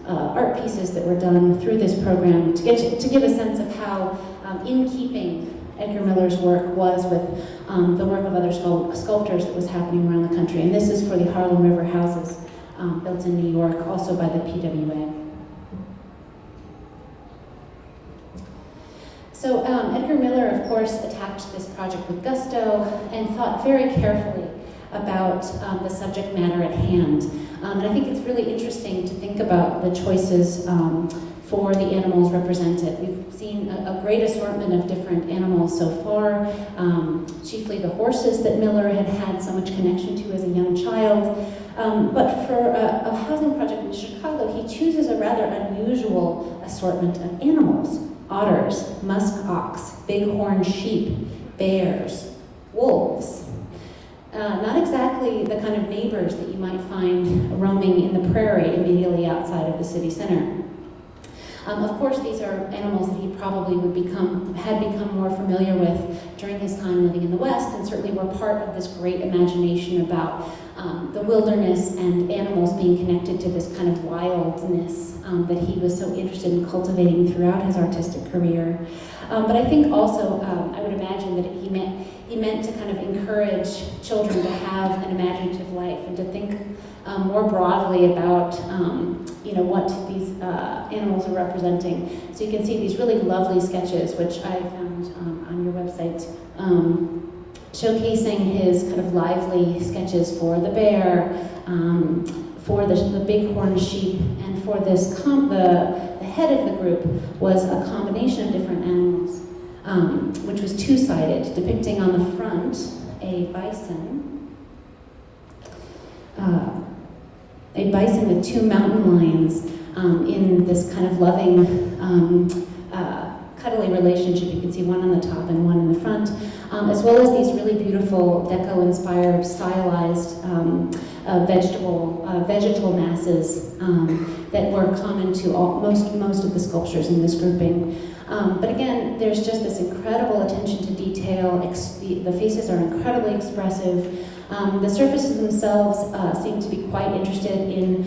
art pieces that were done through this program to give a sense of how in keeping Edgar Miller's work was with the work of other sculptors that was happening around the country. And this is for the Harlem River houses built in New York, also by the PWA. So Edgar Miller, of course, attacked this project with gusto and thought very carefully about the subject matter at hand. And I think it's really interesting to think about the choices for the animals represented. We've seen a great assortment of different animals so far, chiefly the horses that Miller had so much connection to as a young child. But for a housing project in Chicago, he chooses a rather unusual assortment of animals: otters, musk ox, bighorn sheep, bears, wolves. Not exactly the kind of neighbors that you might find roaming in the prairie immediately outside of the city center. Of course, these are animals that he probably had become more familiar with during his time living in the West, and certainly were part of this great imagination about the wilderness and animals being connected to this kind of wildness that he was so interested in cultivating throughout his artistic career. But I think also, I would imagine that he meant to kind of encourage children to have an imaginative life and to think more broadly about what these animals are representing. So you can see these really lovely sketches, which I found on your website, showcasing his kind of lively sketches for the bear, for the bighorn sheep, and for this the head of the group was a combination of different animals, which was two-sided, depicting on the front a bison with two mountain lions in this kind of loving, cuddly relationship. You can see one on the top and one in the front, as well as these really beautiful deco-inspired, stylized vegetal masses that were common to most of the sculptures in this grouping. But again, there's just this incredible attention to detail. The faces are incredibly expressive. The surfaces themselves seem to be quite interested in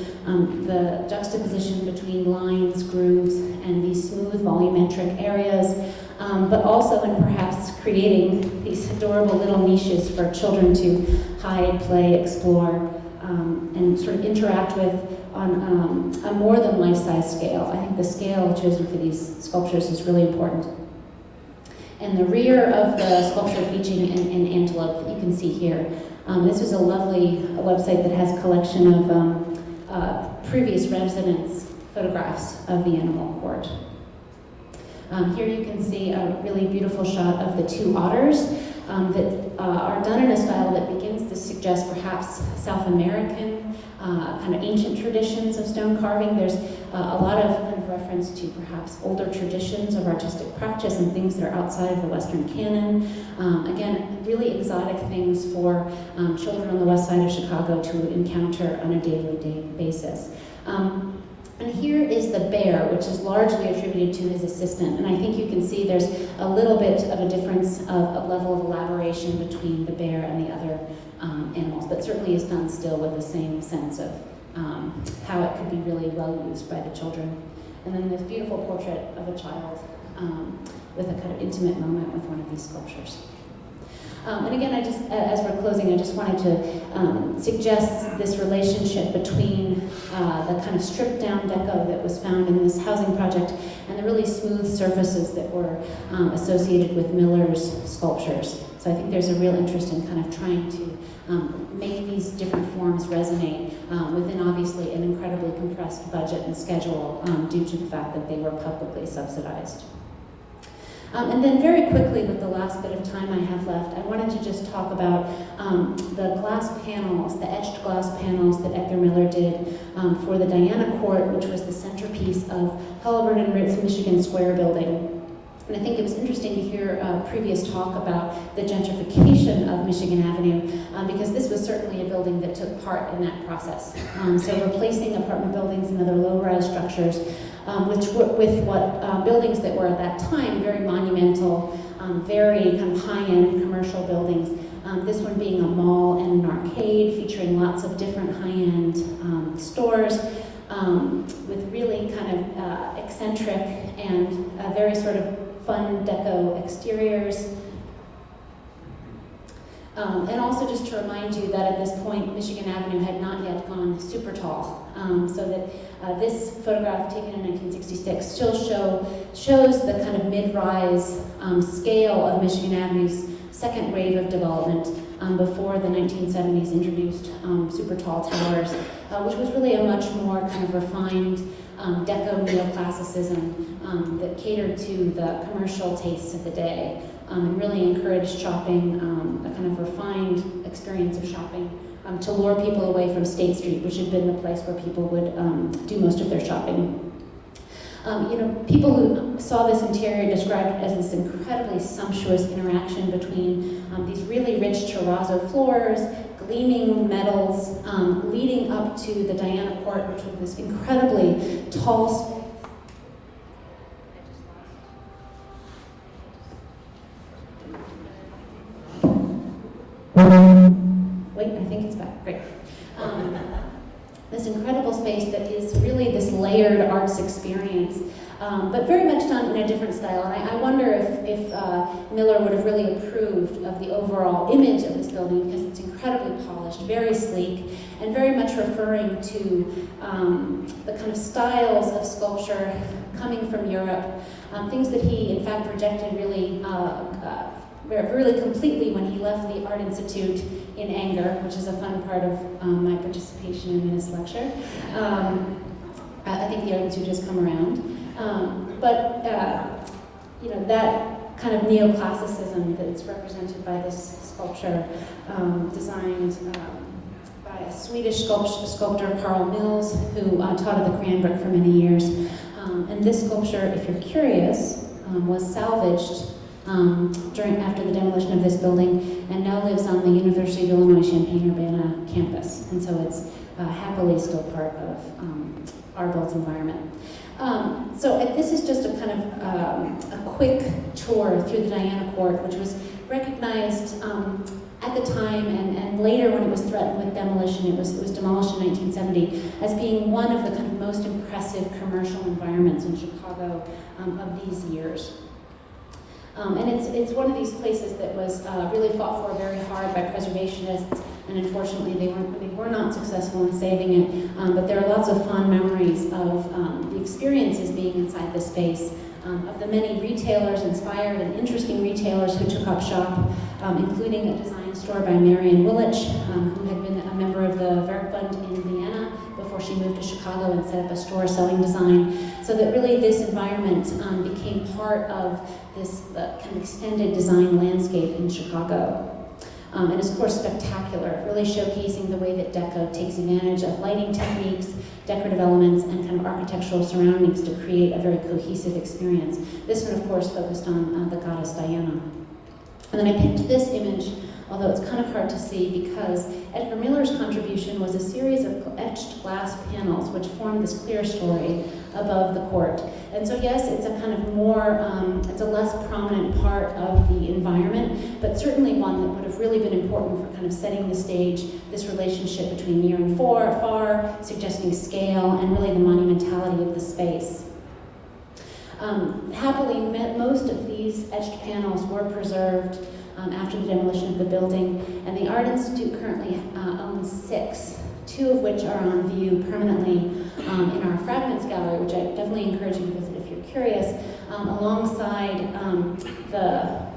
the juxtaposition between lines, grooves, and these smooth volumetric areas, but also in perhaps creating these adorable little niches for children to hide, play, explore, and sort of interact with on a more than life-size scale. I think the scale chosen for these sculptures is really important. And the rear of the sculpture featuring an antelope that you can see here. This is a lovely website that has a collection of previous residents' photographs of the animal court. Here you can see a really beautiful shot of the two otters that are done in a style that begins to suggest perhaps South American kind of ancient traditions of stone carving. There's a lot of kind of reference to perhaps older traditions of artistic practice and things that are outside of the Western canon. Again, really exotic things for children on the west side of Chicago to encounter on a daily basis. And here is the bear, which is largely attributed to his assistant. And I think you can see there's a little bit of a difference of level of elaboration between the bear and the other animals, but certainly is done still with the same sense of how it could be really well used by the children. And then this beautiful portrait of a child with a kind of intimate moment with one of these sculptures. And again, as we're closing, I just wanted to suggest this relationship between the kind of stripped down deco that was found in this housing project and the really smooth surfaces that were associated with Miller's sculptures. So I think there's a real interest in kind of trying to make these different forms resonate within obviously an incredibly compressed budget and schedule due to the fact that they were publicly subsidized. And then very quickly, with the last bit of time I have left, I wanted to just talk about the glass panels, the etched glass panels that Edgar Miller did for the Diana Court, which was the centerpiece of Halliburton Ritz Michigan Square building. And I think it was interesting to hear a previous talk about the gentrification of Michigan Avenue, because this was certainly a building that took part in that process. So replacing apartment buildings and other low-rise structures with what buildings that were at that time very monumental, very kind of high-end commercial buildings. This one being a mall and an arcade featuring lots of different high-end stores with really kind of eccentric and very sort of fun deco exteriors. And also just to remind you that at this point, Michigan Avenue had not yet gone super tall. So that this photograph taken in 1966 still shows the kind of mid-rise scale of Michigan Avenue's second wave of development before the 1970s introduced super tall towers, which was really a much more kind of refined deco neoclassicism that catered to the commercial tastes of the day and really encouraged shopping, a kind of refined experience of shopping to lure people away from State Street, which had been the place where people would do most of their shopping. People who saw this interior described it as this incredibly sumptuous interaction between these really rich terrazzo floors, gleaming metals, leading up to the Diana Court, which was this incredibly tall space. Wait, I think it's back. Great. This incredible space that is really this layered arts experience, but very much done in a different style. And I wonder if Miller would have really approved of the overall image of this building, because it's incredibly polished, very sleek, and very much referring to the kind of styles of sculpture coming from Europe, things that he in fact rejected really completely when he left the Art Institute in anger, which is a fun part of my participation in this lecture. I think the Art Institute has come around. But that kind of neoclassicism that's represented by this sculpture, designed by a Swedish sculptor, Carl Mills, who taught at the Cranbrook for many years. And this sculpture, if you're curious, was salvaged after the demolition of this building, and now lives on the University of Illinois Champaign-Urbana campus. And so it's happily still part of our built environment. So this is just a kind of a quick tour through the Diana Court, which was recognized at the time and later when it was threatened with demolition. It was demolished in 1970 as being one of the kind of most impressive commercial environments in Chicago of these years. And it's one of these places that was really fought for very hard by preservationists and unfortunately they were not successful in saving it, but there are lots of fond memories of the experiences being inside the space, of the many retailers, inspired and interesting retailers who took up shop, including a design store by Marion Willich, who had been a member of the Werkbund in Vienna before she moved to Chicago and set up a store selling design. So that really this environment became part of this kind of extended design landscape in Chicago. And it's of course spectacular, really showcasing the way that Deco takes advantage of lighting techniques, decorative elements, and kind of architectural surroundings to create a very cohesive experience. This one, of course, focused on the goddess Diana. And then I picked this image, although it's kind of hard to see, because Edgar Miller's contribution was a series of etched glass panels which formed this clear story above the court. And so yes, it's a kind of more, it's a less prominent part of the environment, but certainly one that would have really been important for kind of setting the stage, this relationship between near and far, suggesting scale, and really the monumentality of the space. Happily, most of these etched panels were preserved after the demolition of the building, and the Art Institute currently owns 6, 2 of which are on view permanently in our Fragments Gallery, which I definitely encourage you to visit if you're curious. Alongside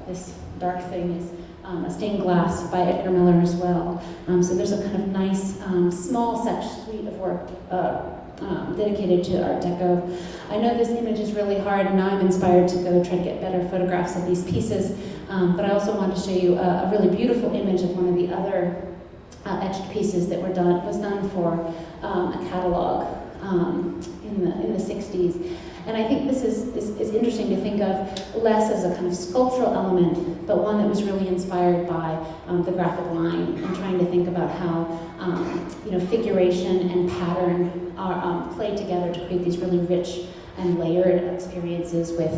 this dark thing is a stained glass by Edgar Miller as well. So there's a kind of nice small suite of work dedicated to Art Deco. I know this image is really hard, and now I'm inspired to go try to get better photographs of these pieces, but I also want to show you a really beautiful image of one of the other etched pieces that was done for a catalog in the 60s. And I think this is interesting to think of less as a kind of sculptural element, but one that was really inspired by the graphic line, and trying to think about how figuration and pattern are play together to create these really rich and layered experiences with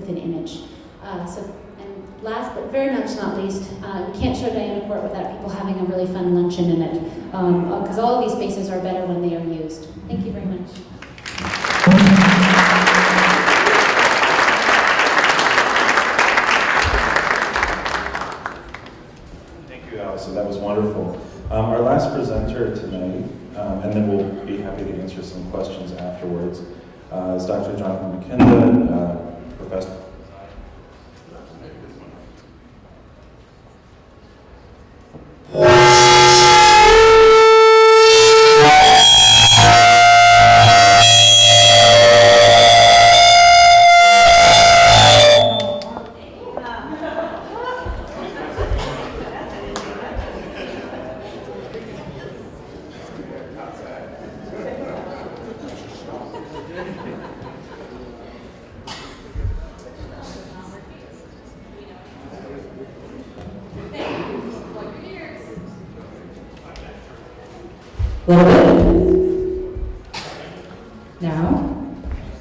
an image. And last but very much not least, we can't show Diana Court without people having a really fun luncheon in it, because all of these spaces are better when they are used. Thank you very much. Thank you, Allison. That was wonderful. Our last presenter tonight, and then we'll be happy to answer some questions afterwards, is Dr. Jonathan McKinnon, professor. A little bit. Now.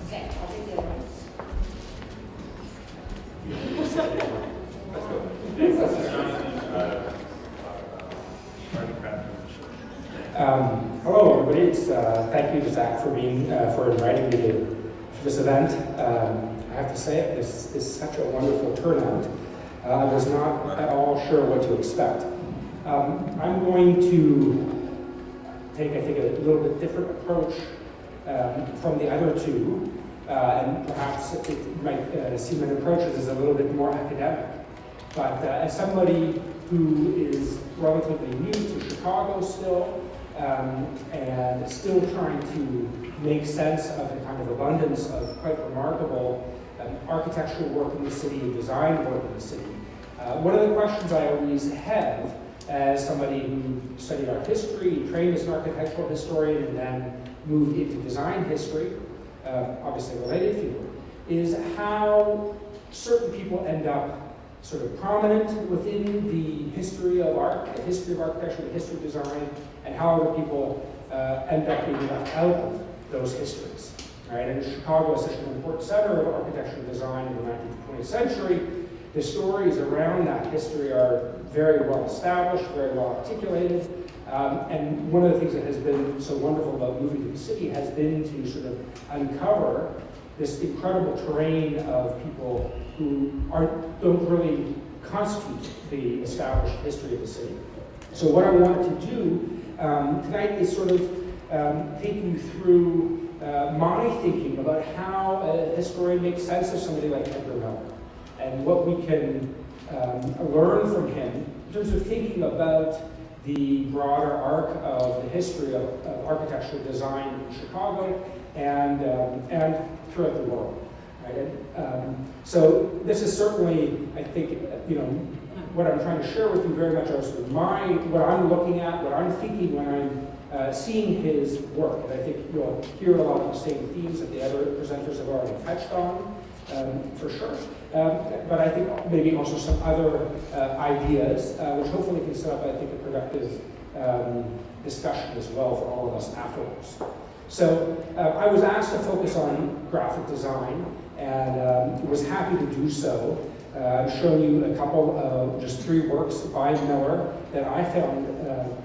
Okay, I'll take the other one. Hello, everybody. Thank you to Zach for inviting me for this event. I have to say, this is such a wonderful turnout. I was not at all sure what to expect. I'm going to take, I think, a little bit different approach from the other two, and perhaps it might seem an approach that is a little bit more academic. But as somebody who is relatively new to Chicago still, and still trying to make sense of the kind of abundance of quite remarkable architectural work in the city and design work in the city, one of the questions I always have as somebody who studied art history, trained as an architectural historian, and then moved into design history, obviously related field, is how certain people end up sort of prominent within the history of art, the history of architecture, the history of design, and how other people end up being left out of those histories. Right? And Chicago is such an important center of architecture and design in the 19th, 20th century. The stories around that history are very well established, very well articulated. And one of the things that has been so wonderful about moving to the city has been to sort of uncover this incredible terrain of people who don't really constitute the established history of the city. So what I wanted to do tonight is sort of take you through my thinking about how a historian makes sense of somebody like Edgar Miller and what we can learn from him in terms of thinking about the broader arc of the history of architectural design in Chicago and throughout the world. Right? So this is certainly, I think, what I'm trying to share with you very much are sort of what I'm looking at, what I'm thinking when I'm seeing his work. And I think you'll hear a lot of the same themes that the other presenters have already touched on, for sure. But I think maybe also some other ideas, which hopefully can set up, I think, a productive discussion as well for all of us afterwards. So I was asked to focus on graphic design and was happy to do so. I've shown you a couple of just 3 works by Miller that I found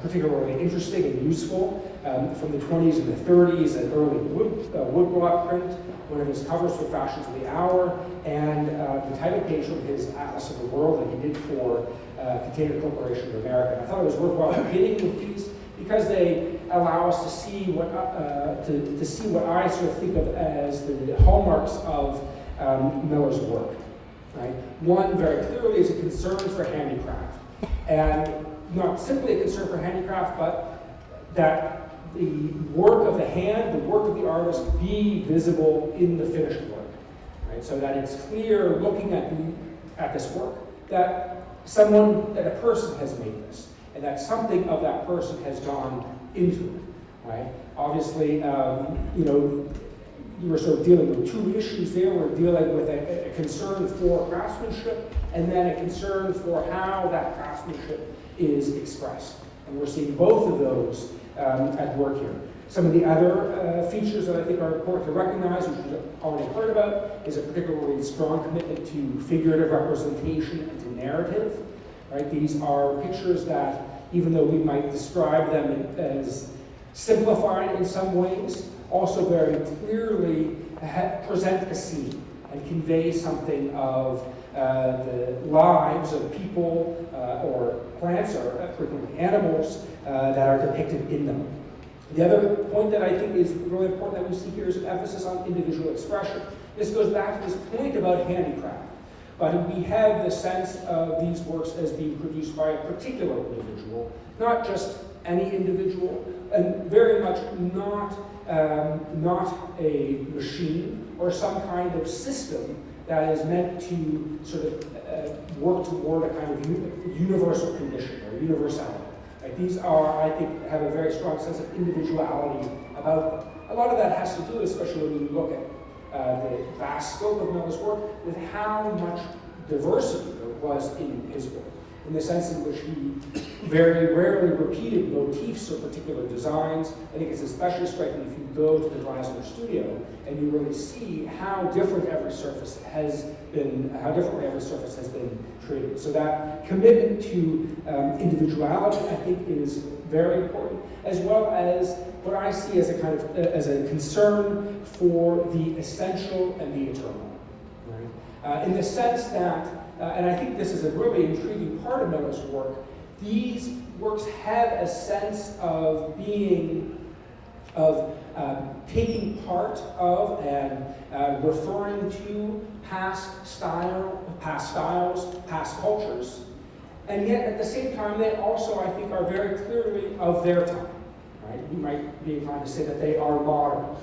particularly interesting and useful from the 20s and the 30s, an early woodblock print, one of his covers for Fashions of the Hour, and the title page from his Atlas of the World that he did for Container Corporation of America. And I thought it was worthwhile beginning with these because they allow us to see what to see what I sort of think of as the hallmarks of Miller's work. Right? One, very clearly, is a concern for handicraft. And not simply a concern for handicraft, but that the work of the hand, the work of the artist, be visible in the finished work. Right? So that it's clear, looking at this work, that a person has made this, and that something of that person has gone into it. Right? Obviously, we're sort of dealing with 2 issues there. We're dealing with a concern for craftsmanship and then a concern for how that craftsmanship is expressed. And we're seeing both of those at work here. Some of the other features that I think are important to recognize, which we've already heard about, is a particularly strong commitment to figurative representation and to narrative. Right? These are pictures that, even though we might describe them as simplified in some ways, also very clearly present a scene and convey something of the lives of people or plants or frequently animals that are depicted in them. The other point that I think is really important that we see here is an emphasis on individual expression. This goes back to this point about handicraft. But we have the sense of these works as being produced by a particular individual, not just any individual, and very much not a machine or some kind of system that is meant to sort of work toward a kind of universal condition or universality. Right? These are, I think, have a very strong sense of individuality about them. A lot of that has to do, especially when you look at the vast scope of Miller's work, with how much diversity there was in his work, in the sense in which he very rarely repeated motifs or particular designs. I think it's especially striking if you go to the Glasner studio and you really see how different every surface has been, how differently every surface has been treated. So that commitment to individuality, I think, is very important, as well as what I see as a kind of as a concern for the essential and the eternal. Right? In the sense that, and I think this is a really intriguing part of Miller's work, these works have a sense of being, of taking part of and referring to past styles, past cultures, and yet at the same time they also, I think, are very clearly of their time. Right? You might be inclined to say that they are modern.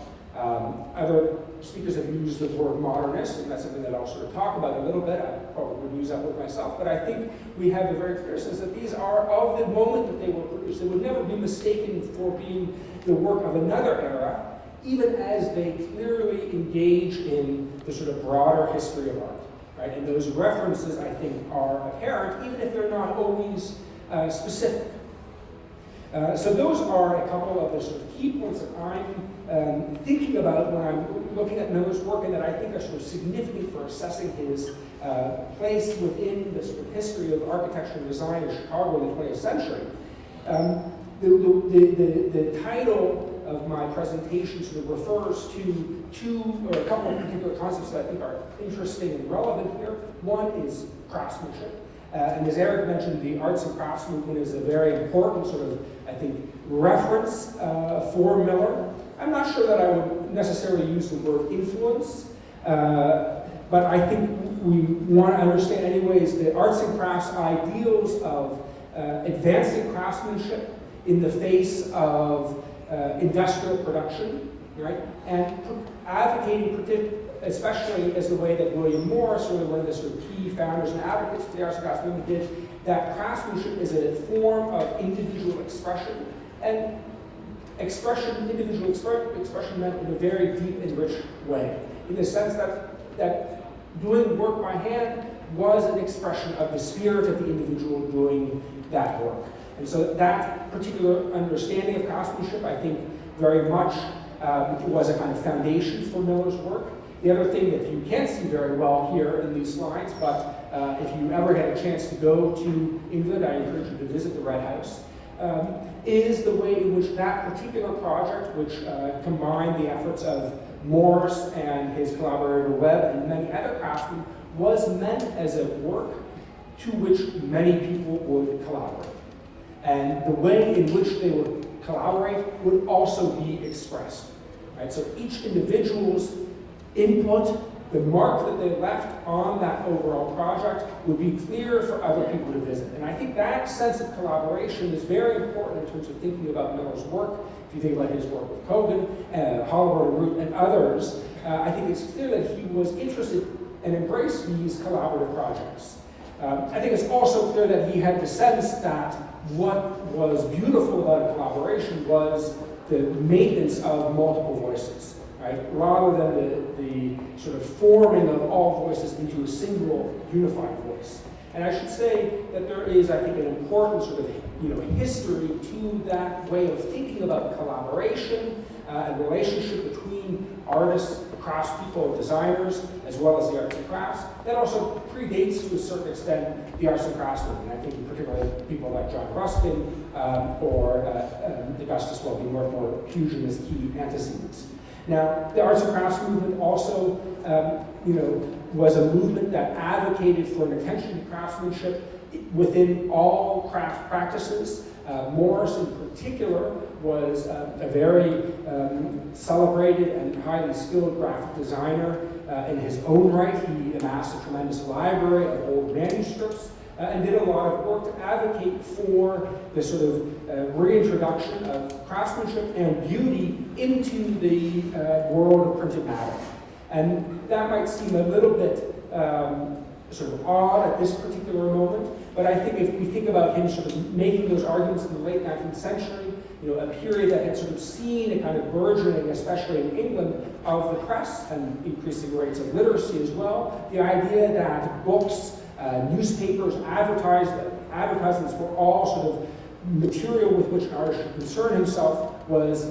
Other speakers have used the word modernist, and that's something that I'll sort of talk about a little bit. I probably would use that word myself, but I think we have a very clear sense that these are of the moment that they were produced. They would never be mistaken for being the work of another era, even as they clearly engage in the sort of broader history of art. Right? And those references, I think, are apparent, even if they're not always specific. So those are a couple of the sort of key points that I'm thinking about when I'm looking at Miller's work, and that I think are sort of significant for assessing his place within the sort of history of architecture and design in Chicago in the 20th century. The title of my presentation sort of refers to a couple of particular concepts that I think are interesting and relevant here. One is craftsmanship, And as Eric mentioned, the arts and crafts movement is a very important sort of, I think, reference for Miller. I'm not sure that I would necessarily use the word influence, but I think we want to understand anyways the arts and crafts ideals of advancing craftsmanship in the face of industrial production, right? And advocating, especially as the way that William Morris, really one of the sort of key founders and advocates for the arts and crafts movement, did, that craftsmanship is a form of individual expression, and individual expression meant in a very deep and rich way, in the sense that doing work by hand was an expression of the spirit of the individual doing that work. And so that particular understanding of craftsmanship, I think, very much was a kind of foundation for Miller's work. The other thing that you can't see very well here in these slides, but if you ever had a chance to go to England, I encourage you to visit the Red House, is the way in which that particular project, which combined the efforts of Morris and his collaborator Webb and many other craftsmen, was meant as a work to which many people would collaborate. And the way in which they would collaborate would also be expressed. Right? So each individual's input, the mark that they left on that overall project, would be clear for other people to visit. And I think that sense of collaboration is very important in terms of thinking about Miller's work. If you think about his work with Kogan, Holloway and Root, and others, I think it's clear that he was interested and embraced these collaborative projects. I think it's also clear that he had the sense that what was beautiful about a collaboration was the maintenance of multiple voices, right? Rather than the sort of forming of all voices into a single unified voice. And I should say that there is, I think, an important sort of history to that way of thinking about collaboration and relationship between artists, craftspeople, designers, as well as the arts and crafts. That also predates, to a certain extent, the arts and crafts movement. I think particularly people like John Ruskin or Augustus Welby more Fusion as key antecedents. Now, the arts and crafts movement also, was a movement that advocated for an attention to craftsmanship within all craft practices. Morris, in particular, was a very celebrated and highly skilled graphic designer. In his own right, he amassed a tremendous library of old manuscripts and did a lot of work to advocate for the sort of reintroduction of craftsmanship and beauty into the world of printed matter. And that might seem a little bit sort of odd at this particular moment, but I think if we think about him sort of making those arguments in the late 19th century, a period that had sort of seen a kind of burgeoning, especially in England, of the press and increasing rates of literacy as well, the idea that books, newspapers, advertisements were all sort of material with which an artist should concern himself was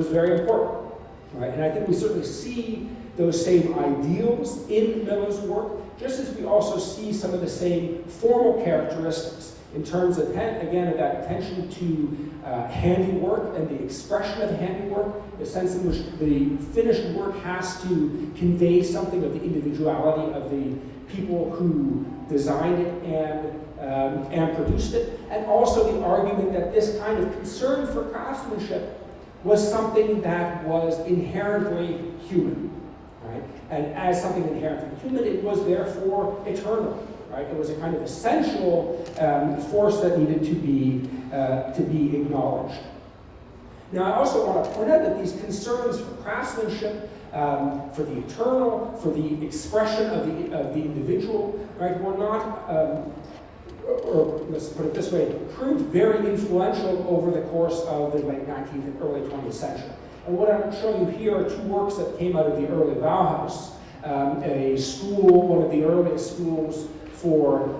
very important. Right? And I think we certainly see those same ideals in Miller's work, just as we also see some of the same formal characteristics in terms of, again, of that attention to handiwork and the expression of handiwork, the sense in which the finished work has to convey something of the individuality of the people who designed it and produced it, and also the argument that this kind of concern for craftsmanship was something that was inherently human. Right? And as something inherently human, it was therefore eternal. Right? It was a kind of essential force that needed to be acknowledged. Now, I also want to point out that these concerns for craftsmanship, for the eternal, for the expression of the individual, right, were not, or let's put it this way, proved very influential over the course of the late 19th and early 20th century. And what I'm showing you here are two works that came out of the early Bauhaus, a school, one of the earliest schools for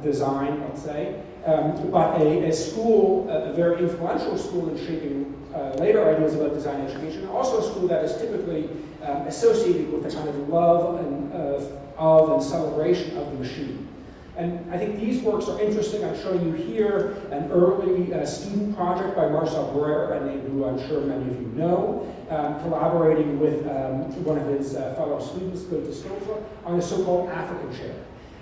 design, let's say, but a school, a very influential school in shaping later ideas about design education, and also a school that is typically associated with the kind of love and celebration of the machine. And I think these works are interesting. I'm showing you here an early student project by Marcel Breuer, a name who I'm sure many of you know, collaborating with one of his fellow students, Philippe de Stolze, on the so-called African chair.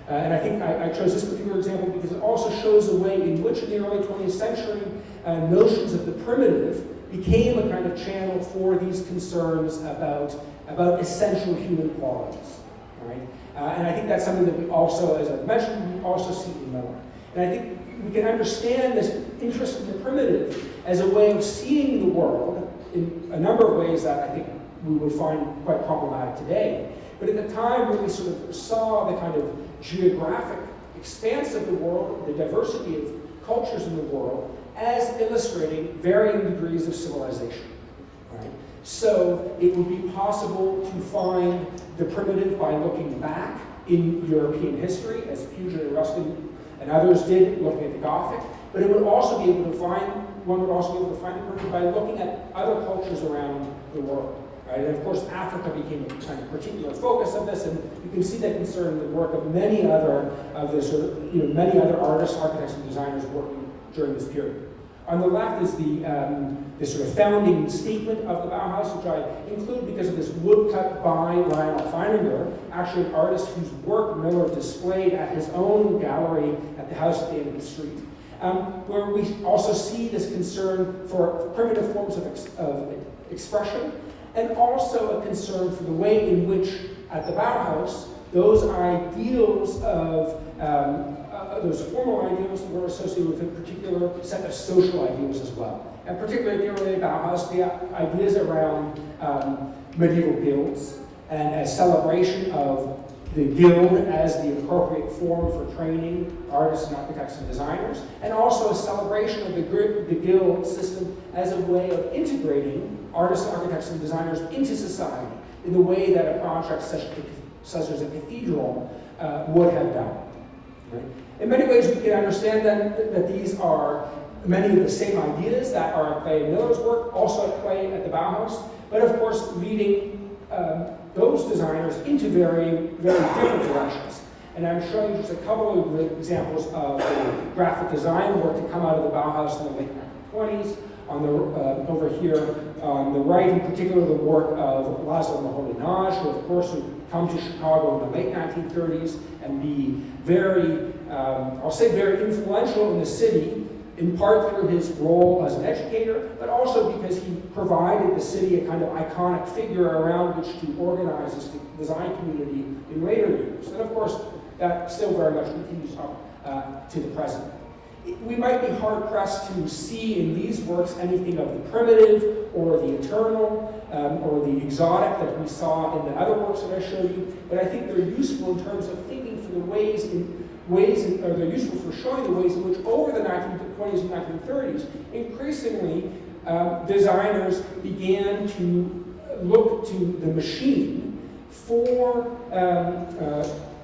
And I think I chose this particular example because it also shows the way in which in the early 20th century notions of the primitive became a kind of channel for these concerns about essential human qualities. Right? And I think that's something that we also, as I've mentioned, we also see in Miller. And I think we can understand this interest in the primitive as a way of seeing the world in a number of ways that I think we would find quite problematic today. But at the time, really sort of saw the kind of geographic expanse of the world, the diversity of cultures in the world, as illustrating varying degrees of civilization. Right? So it would be possible to find the primitive by looking back in European history, as Puget and Ruskin and others did, looking at the Gothic. But it would also be able to find, one would also be able to find the primitive by looking at other cultures around the world. Right? And of course, Africa became a kind of particular focus of this, and you can see that concern in the work of many other many other artists, architects, and designers working during this period. On the left is the sort of founding statement of the Bauhaus, which I include because of this woodcut by Lionel Feininger, actually an artist whose work Miller displayed at his own gallery at the house at the end of the street, where we also see this concern for primitive forms of expression, and also a concern for the way in which, at the Bauhaus, those ideals of those formal ideals were associated with a particular set of social ideals as well. And particularly in the early Bauhaus, the ideas around medieval guilds and a celebration of the guild as the appropriate form for training artists and architects and designers, and also a celebration of the guild system as a way of integrating artists, architects, and designers into society in the way that a project such as a cathedral would have done. Right? In many ways, we can understand then that these are many of the same ideas that are at play in Miller's work, also at play at the Bauhaus, but of course leading those designers into very, very different directions. And I'm showing you just a couple of examples of the graphic design work to come out of the Bauhaus in the late 1920s. Over here on the right, in particular, the work of Laszlo Moholy-Nagy, who of course would come to Chicago in the late 1930s and be very, I'll say very influential in the city, in part through his role as an educator, but also because he provided the city a kind of iconic figure around which to organize this design community in later years. And of course, that still very much continues up to the present. We might be hard-pressed to see in these works anything of the primitive or the eternal or the exotic that we saw in the other works that I showed you, but I think they're useful in terms of thinking for the or they're useful for showing the ways in which over the 1920s and 1930s, increasingly designers began to look to the machine for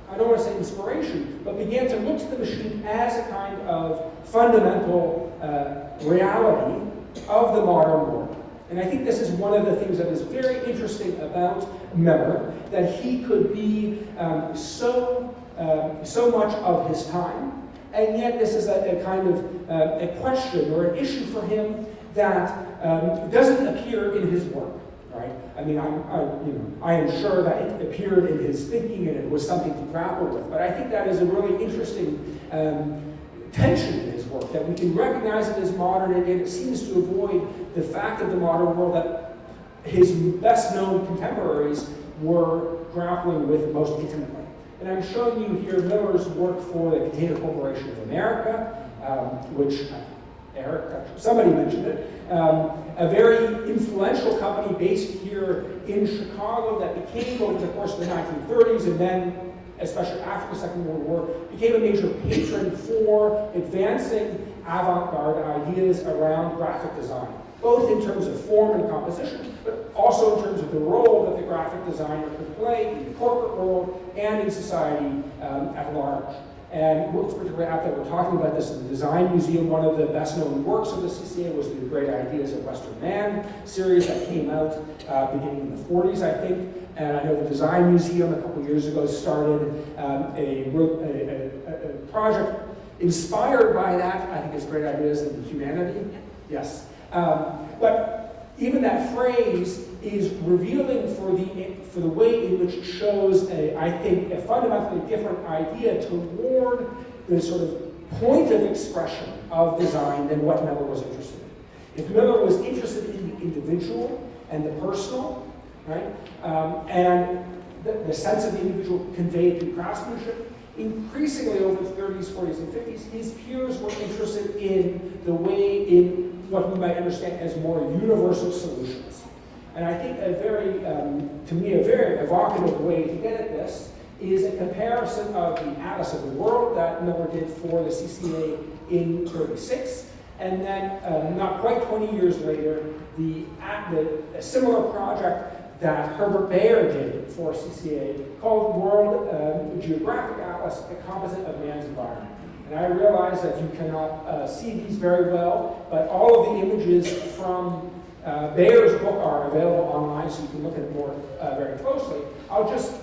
I don't want to say inspiration, but began to look to the machine as a kind of fundamental reality of the modern world. And I think this is one of the things that is very interesting about Miller, that he could be so much of his time, and yet this is a kind of a question or an issue for him that doesn't appear in his work. Right? I mean, I am sure that it appeared in his thinking and it was something to grapple with. But I think that is a really interesting tension in his work, that we can recognize it as modern, and yet it seems to avoid the fact of the modern world that his best-known contemporaries were grappling with most intimately. And I'm showing you here Miller's work for the Container Corporation of America, which somebody mentioned it, a very influential company based here in Chicago that became, over the course of the 1930s, and then, especially after the Second World War, became a major patron for advancing avant-garde ideas around graphic design, both in terms of form and composition, but also in terms of the role that the graphic designer could play in the corporate world and in society at large. And what's particularly apt that we're talking about this in the Design Museum. One of the best-known works of the CCA was the Great Ideas of Western Man series that came out beginning in the 40s, I think. And I know the Design Museum a couple years ago started a project inspired by that. I think it's Great Ideas in Humanity. Yes. But even that phrase is revealing for the way in which it shows, I think, a fundamentally different idea toward the sort of point of expression of design than what Miller was interested in. If Miller was interested in the individual and the personal, right, and the sense of the individual conveyed through craftsmanship, increasingly over the 30s, 40s, and 50s, his peers were interested in the way in what we might understand as more universal solutions. And I think to me, a very evocative way to get at this is a comparison of the Atlas of the World that Miller did for the CCA in '36, and then not quite 20 years later, a similar project that Herbert Bayer did for CCA called World Geographic Atlas, a composite of man's environment. And I realize that you cannot see these very well, but all of the images from Bayer's book are available online, so you can look at it more very closely. I'll just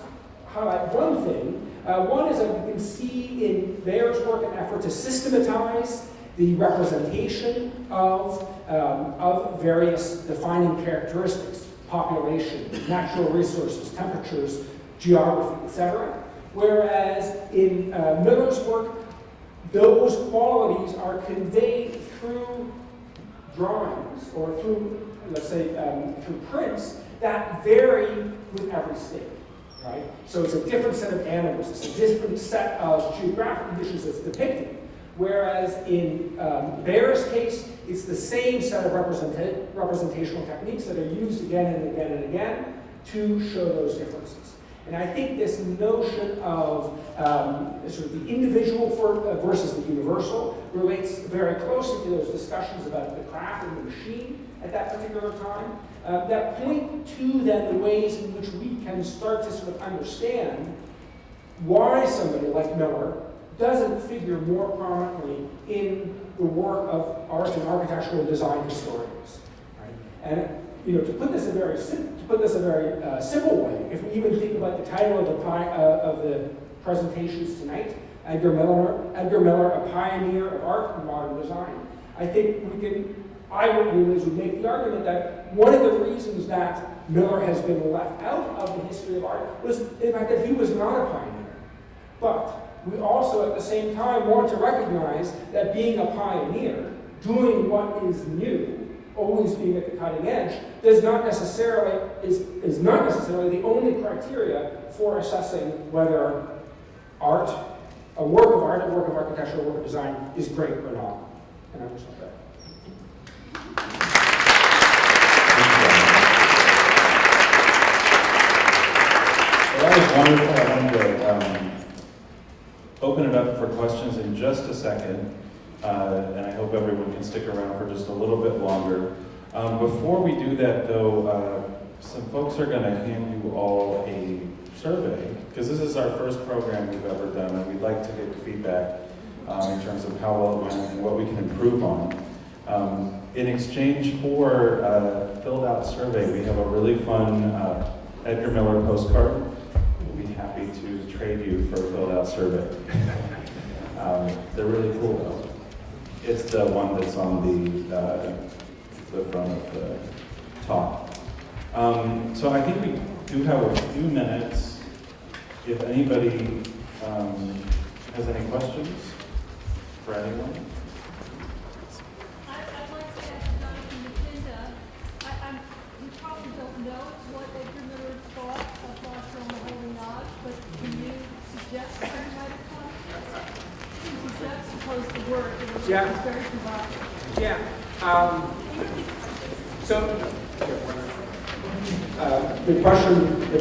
highlight one thing. One is that you can see in Bayer's work an effort to systematize the representation of various defining characteristics, population, natural resources, temperatures, geography, etc. Whereas in Miller's work, those qualities are conveyed through drawings or through, let's say, through prints that vary with every state, right? So it's a different set of animals, it's a different set of geographic conditions that's depicted. Whereas in Bayer's case, it's the same set of representational techniques that are used again and again and again to show those differences. And I think this notion of sort of the individual versus the universal relates very closely to those discussions about the craft and the machine at that particular time, that point to then the ways in which we can start to sort of understand why somebody like Miller doesn't figure more prominently in the work of art and architectural design historians. Right? And to put this a very simple way, if we even think about the title of the presentations tonight, Edgar Miller, a pioneer of art and modern design, I think eyewitnesses would make the argument that one of the reasons that Miller has been left out of the history of art was the fact that he was not a pioneer. But we also, at the same time, want to recognize that being a pioneer, doing what is new, always being at the cutting edge, is not necessarily the only criteria for assessing whether art, a work of art, a work of architecture, a work of design is great or not. And I'm just like that. Well, that was wonderful. I wanted to open it up for questions in just a second, and I hope everyone can stick around for just a little bit longer. Before we do that, though, some folks are going to hand you all a survey, because this is our first program we've ever done, and we'd like to get feedback in terms of how well it went and what we can improve on. In exchange for a filled-out survey, we have a really fun Edgar Miller postcard. We'll be happy to trade you for a filled-out survey. They're really cool, though. It's the one that's on the front of the talk. So I think we do have a few minutes. If anybody has any questions for anyone. I'd like to ask Jonathan McClinda. We probably don't know what Edgar Miller thought of Marshall Maholy-Nagy, but can you suggest what he might have thought? Since he juxtaposed the work, it was very provocative. Yeah. The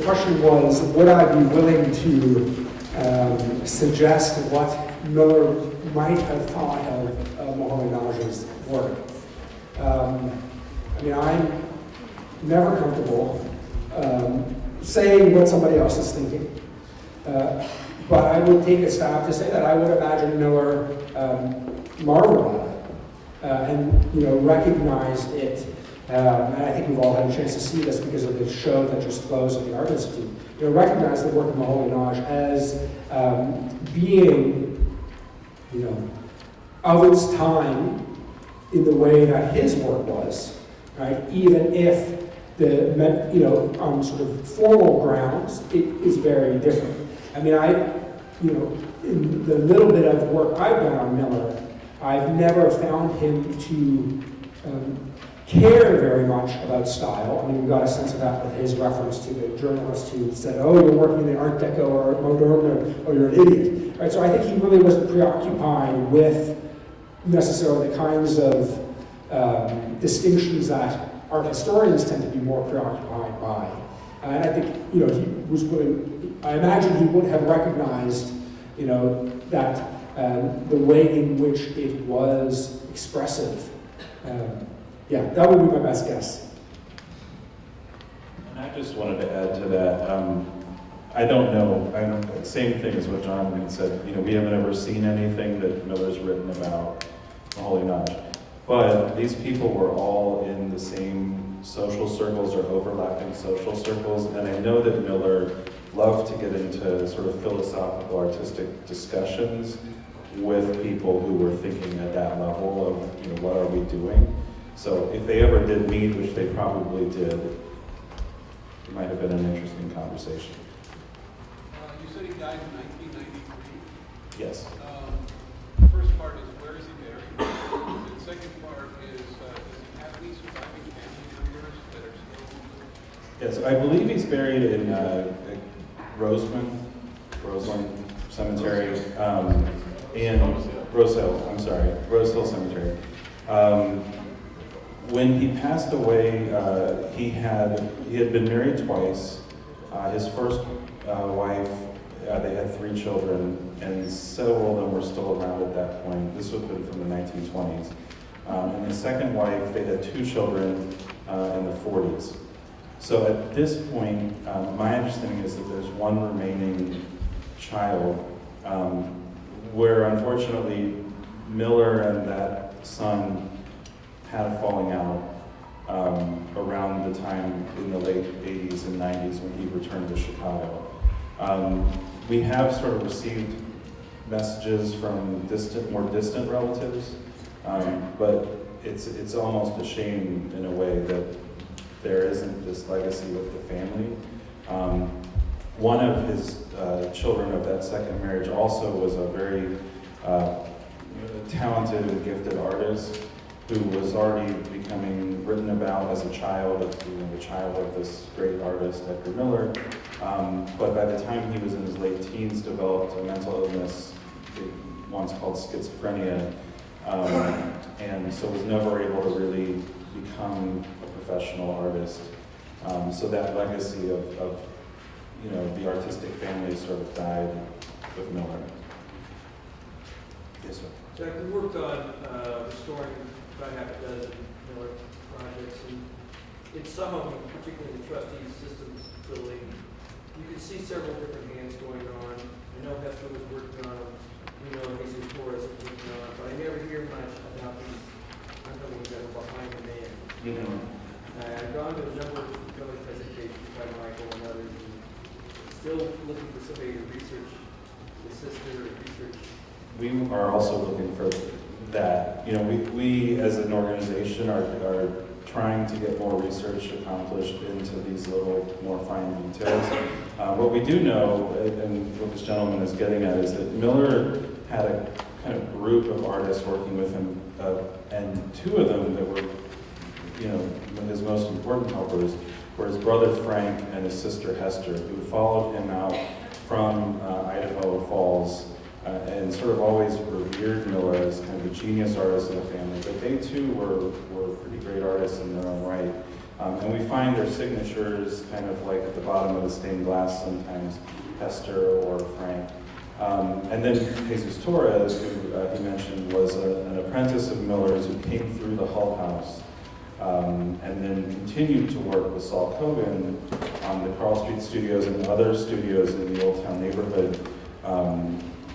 question was, would I be willing to suggest what Miller might have thought of Maholy-Nagy's work? I'm never comfortable saying what somebody else is thinking. But I would take a stab to say that I would imagine Miller marveled at it and recognized it. And I think we've all had a chance to see this because of the show that just closed at the Art Institute. Recognize the work of Maholy-Nagy as being, of its time in the way that his work was. right? Even if on sort of formal grounds, it is very different. I mean, in the little bit of work I've done on Miller, I've never found him to care very much about style. I mean, we got a sense of that with his reference to the journalist who said, "Oh, you're working in the Art Deco or Moderne, or you're an idiot." Right? So I think he really wasn't preoccupied with necessarily the kinds of distinctions that art historians tend to be more preoccupied by. And I think, he was willing, I imagine he would have recognized, that the way in which it was expressive. Yeah, that would be my best guess. And I just wanted to add to that. I don't know. Same thing as what John said. We haven't ever seen anything that Miller's written about the Holy Notch. But these people were all in the same social circles or overlapping social circles, and I know that Miller loved to get into sort of philosophical, artistic discussions with people who were thinking at that level of, what are we doing? So if they ever did meet, which they probably did, it might have been an interesting conversation. You said he died in 1993? Yes. The first part is, where is he buried? The second part is, does he have any surviving family members that are still? Yes, I believe he's buried in Roseland Cemetery, Rose Hill Cemetery. When he passed away, he had been married twice. His first wife, they had 3 children, and several of them were still around at that point. This would have been from the 1920s. And his second wife, they had 2 children in the 40s. So at this point, my understanding is that there's one remaining child, where unfortunately Miller and that son had a falling out around the time in the late 80s and 90s when he returned to Chicago. We have sort of received messages from more distant relatives, but it's almost a shame in a way that there isn't this legacy with the family. One of his children of that second marriage also was a very talented and gifted artist who was already becoming written about as a child, the child of this great artist, Edgar Miller. But by the time he was in his late teens, developed a mental illness, once called schizophrenia, and so was never able to really become a professional artist. So that legacy of the artistic family sort of died with Miller. Yes, sir. Jack, we worked on restoring about half a dozen Miller projects, and in some of them, particularly the trustee systems building, you can see several different hands going on. I know Hester was working on them, Jesus Torres was working on them, but I never hear much about these companies that are behind the man. I've gone to a number of village presentations by Michael and others, and still looking for somebody to research the sister or research. We are also looking for that. We as an organization are trying to get more research accomplished into these little more fine details. What we do know, and what this gentleman is getting at, is that Miller had a kind of group of artists working with him, and 2 of them that were, his most important helpers were his brother Frank and his sister Hester, who followed him out from Idaho Falls and sort of always revered Miller as kind of a genius artist in the family. But they too were pretty great artists in their own right. And we find their signatures kind of like at the bottom of the stained glass sometimes, Hester or Frank. And then Jesus Torres, who he mentioned, was an apprentice of Miller's who came through the Hull House and then continued to work with Saul Kogan on the Carl Street Studios and other studios in the Old Town neighborhood,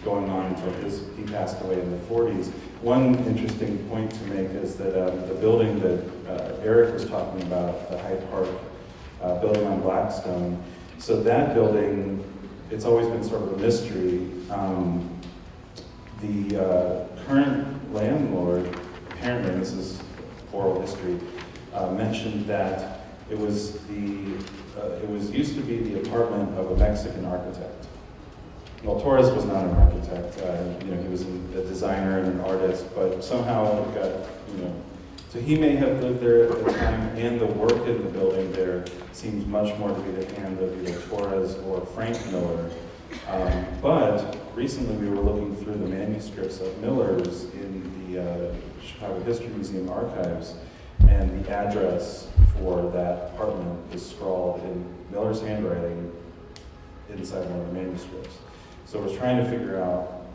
going on until he passed away in the 40s. One interesting point to make is that the building that Eric was talking about, the Hyde Park building on Blackstone, so that building, it's always been sort of a mystery. The current landlord, apparently, this is oral history, mentioned that it was used to be the apartment of a Mexican architect. Well, Torres was not an architect. He was a designer and an artist, but somehow it got, so he may have lived there at the time, and the work in the building there seems much more to be the hand of either Torres or Frank Miller. But recently we were looking through the manuscripts of Miller's in the Chicago History Museum archives, and the address for that apartment is scrawled in Miller's handwriting inside one of the manuscripts. So we're trying to figure out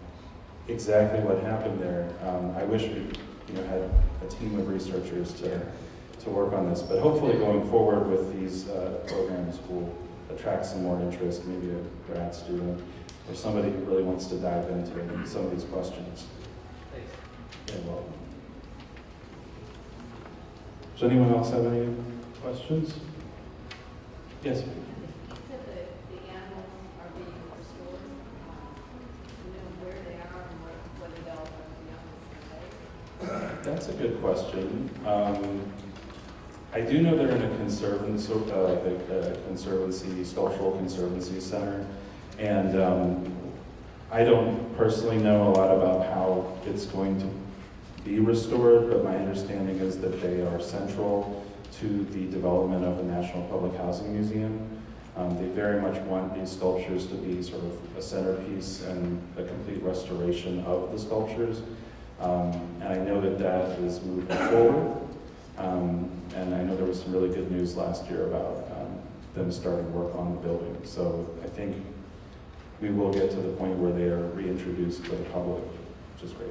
exactly what happened there. I wish we had a team of researchers to work on this, but hopefully going forward with these programs will attract some more interest, maybe a grad student or somebody who really wants to dive into some of these questions. Thanks. Yeah, well. Does anyone else have any questions? Yes. You said the animals are being restored. You know where they are and whether they'll be on this. That's a good question. I do know they're in a conservancy, sculptural conservancy center, and I don't personally know a lot about how it's going to be restored, but my understanding is that they are central to the development of the National Public Housing Museum. They very much want these sculptures to be sort of a centerpiece and a complete restoration of the sculptures. And I know that that is moving forward. And I know there was some really good news last year about them starting work on the building. So I think we will get to the point where they are reintroduced to the public, which is great.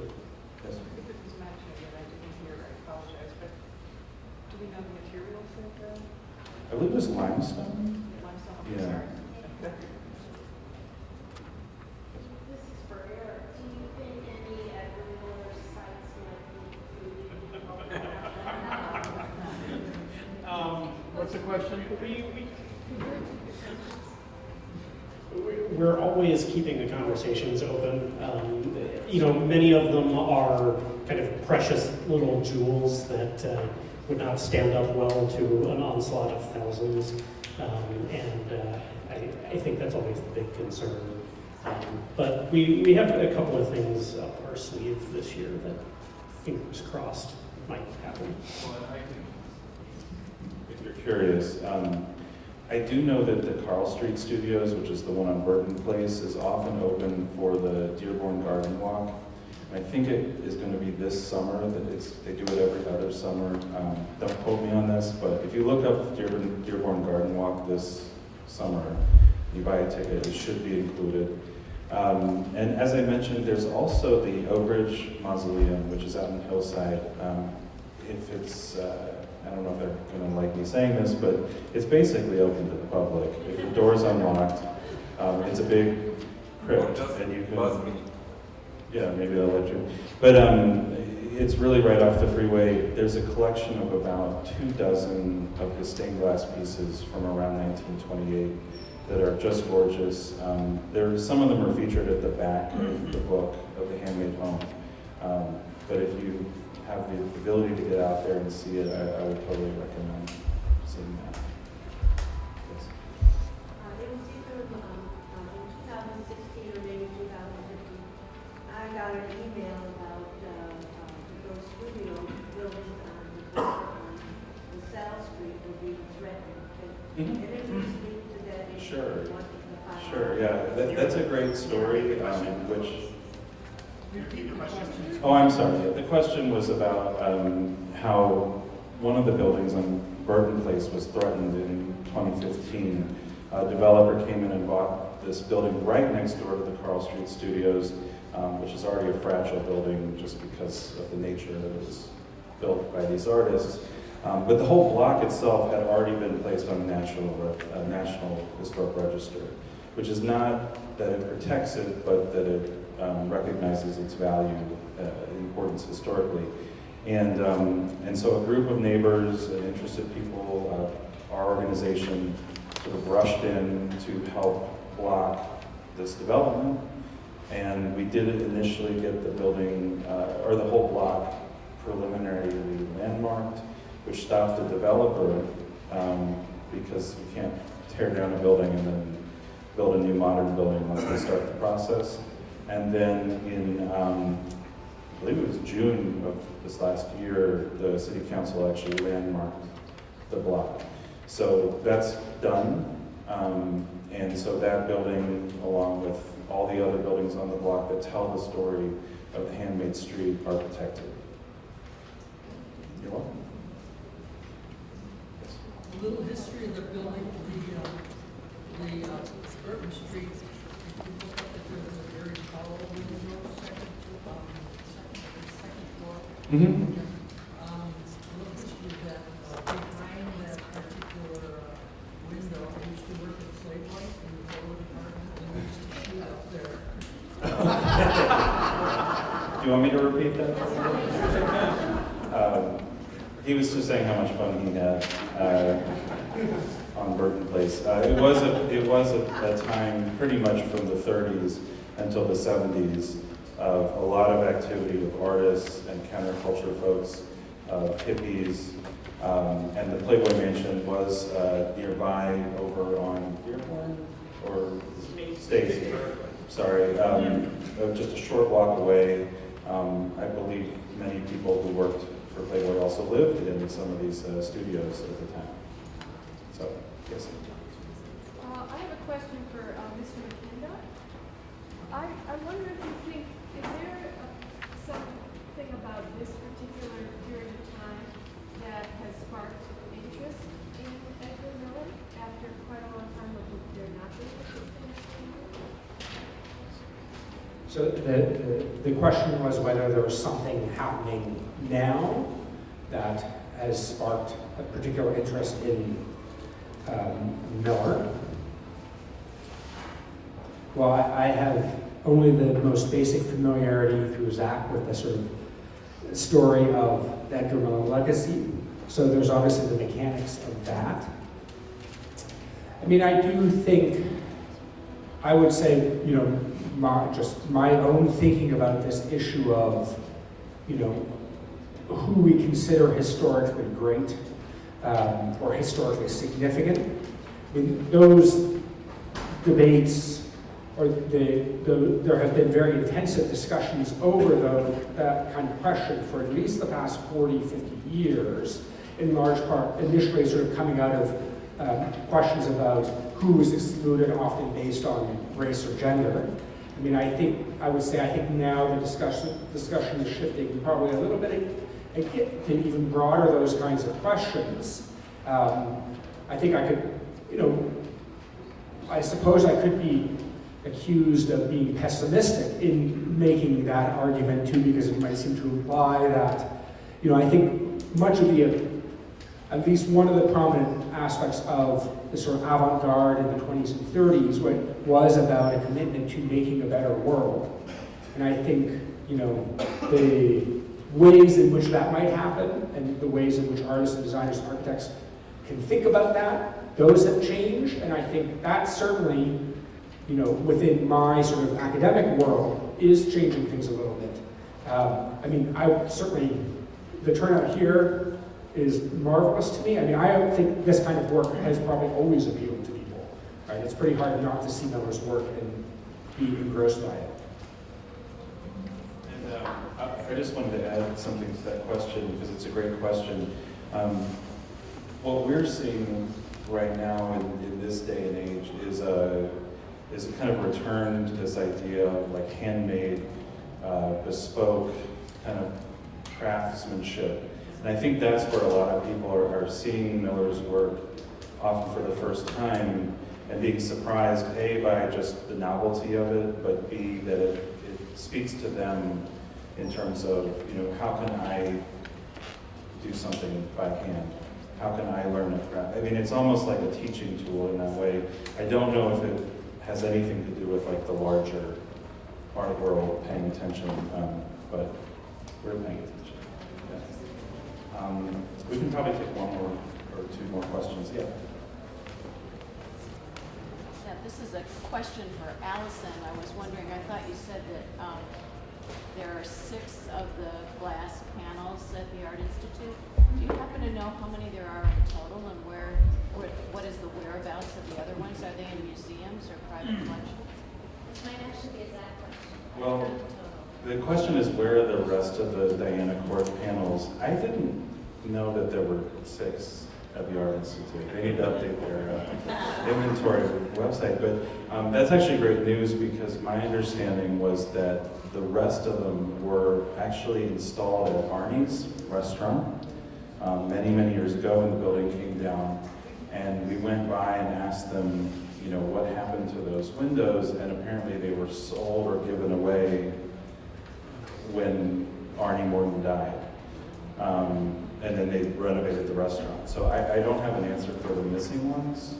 Yes? If it was mentioned that I didn't hear, I apologize, but do we know the materials of the I believe it was limestone. limestone? Yeah. Sorry. This is for Eric. Do you think any Edgar Miller sites might be included? What's the question? We're always keeping the conversations open. Many of them are kind of precious little jewels that would not stand up well to an onslaught of thousands. I think that's always the big concern. But we have a couple of things up our sleeve this year that, fingers crossed, might happen. Well, I can, If you're curious, I do know that the Carl Street Studios, which is the one on Burton Place, is often open for the Dearborn Garden Walk. And I think it is going to be this summer. They do it every other summer. Don't quote me on this, but if you look up the Dearborn Garden Walk this summer, you buy a ticket, it should be included. And as I mentioned, there's also the Oak Ridge Mausoleum, which is out in Hillside. If it's, I don't know if they're going to like me saying this, but it's basically open to the public. If the door's unlocked, it's a big crypt, and you can, yeah, maybe they'll let you. But it's really right off the freeway. There's a collection of about 24 of his stained glass pieces from around 1928 that are just gorgeous. Some of them are featured at the back of the book of the Handmade Home. But if you have the ability to get out there and see it, I would totally recommend seeing that. Yes. It was either in 2016 or maybe 2015. I got an email about those studio buildings on the South Street were being threatened. Mhm. And if you speak to that issue, Sure. what the final- Sure, yeah, that's a great story, which... Oh, I'm sorry. The question was about how one of the buildings on Burton Place was threatened in 2015. A developer came in and bought this building right next door to the Carl Street Studios, which is already a fragile building just because of the nature that it was built by these artists. But the whole block itself had already been placed on the National Historic Register, which is not that it protects it, but that it recognizes its value, importance historically. And so a group of neighbors and interested people, our organization sort of rushed in to help block this development. And we did initially get the building, or the whole block, preliminarily landmarked, which stopped the developer because you can't tear down a building and then build a new modern building once they start the process. And then in, I believe it was June of this last year, the city council actually landmarked the block. So that's done. And so that building, along with all the other buildings on the block that tell the story of the handmade street, are protected. You're welcome. Yes. A little history of the building, the Urban Street, if you look up that there was a very tall window, second floor. Mm-hmm. A little history of that, behind that particular window, I used to work at Slave Life in the photo department, and we used to shoot up there. Do you want me to repeat that? He was just saying how much fun he had on Burton Place. It was a time pretty much from the 30s until the 70s of a lot of activity of artists and counterculture folks, hippies, and the Playboy Mansion was nearby over on Dearborn or Stacy. Sorry, just a short walk away. I believe many people who worked for Playboy also lived in some of these studios at the time. So, yes. I have a question for Mr. McKinda. I wonder if you think, is there something about this particular period of time that has sparked interest in Edgar Miller after quite a long time of there not being a So the question was whether there was something happening now that has sparked a particular interest in Miller. Well, I have only the most basic familiarity through Zach with the sort of story of the Edgar Miller legacy. So there's obviously the mechanics of that. I mean, I do think, I would say, you know, my own thinking about this issue of, you know, who we consider historically great or historically significant. I mean, those debates, or there have been very intensive discussions over that kind of question for at least the past 40, 50 years, in large part initially sort of coming out of questions about who was excluded, often based on race or gender. I mean, I think now the discussion is shifting probably a little bit to even broader those kinds of questions. I think I could, you know, I suppose I could be accused of being pessimistic in making that argument too, because it might seem to imply that, you know, I think much of at least one of the prominent aspects of the sort of avant-garde in the 20s and 30s was about a commitment to making a better world. And I think, you know, the ways in which that might happen and the ways in which artists and designers and architects can think about that, those have changed. And I think that certainly, you know, within my sort of academic world is changing things a little bit. I mean, the turnout here is marvelous to me. I mean, I don't think this kind of work has probably always appealed to people, right? It's pretty hard not to see Miller's work and be engrossed by it. And I just wanted to add something to that question, because it's a great question. What we're seeing right now in this day and age is a kind of return to this idea of like handmade, bespoke kind of craftsmanship. And I think that's where a lot of people are seeing Miller's work often for the first time and being surprised, A, by just the novelty of it, but B, that it speaks to them in terms of, you know, how can I do something by hand? How can I learn a craft? I mean, it's almost like a teaching tool in that way. I don't know if it has anything to do with like the larger art world paying attention, but we're paying attention. We can probably take one more or two more questions. Yeah. Yeah, this is a question for Allison. I was wondering, I thought you said that there are 6 of the glass panels at the Art Institute. Do you happen to know how many there are in total and what is the whereabouts of the other ones? Are they in museums or private collections? This might actually be a Zach question. Well, the question is where are the rest of the Diana Court panels? I didn't know that there were 6 at the Art Institute. They need to update their inventory website, but that's actually great news because my understanding was that the rest of them were actually installed at Arnie's restaurant many, many years ago when the building came down. And we went by and asked them, you know, what happened to those windows, and apparently they were sold or given away when Arnie Morton died. And then they renovated the restaurant. So I don't have an answer for the missing ones.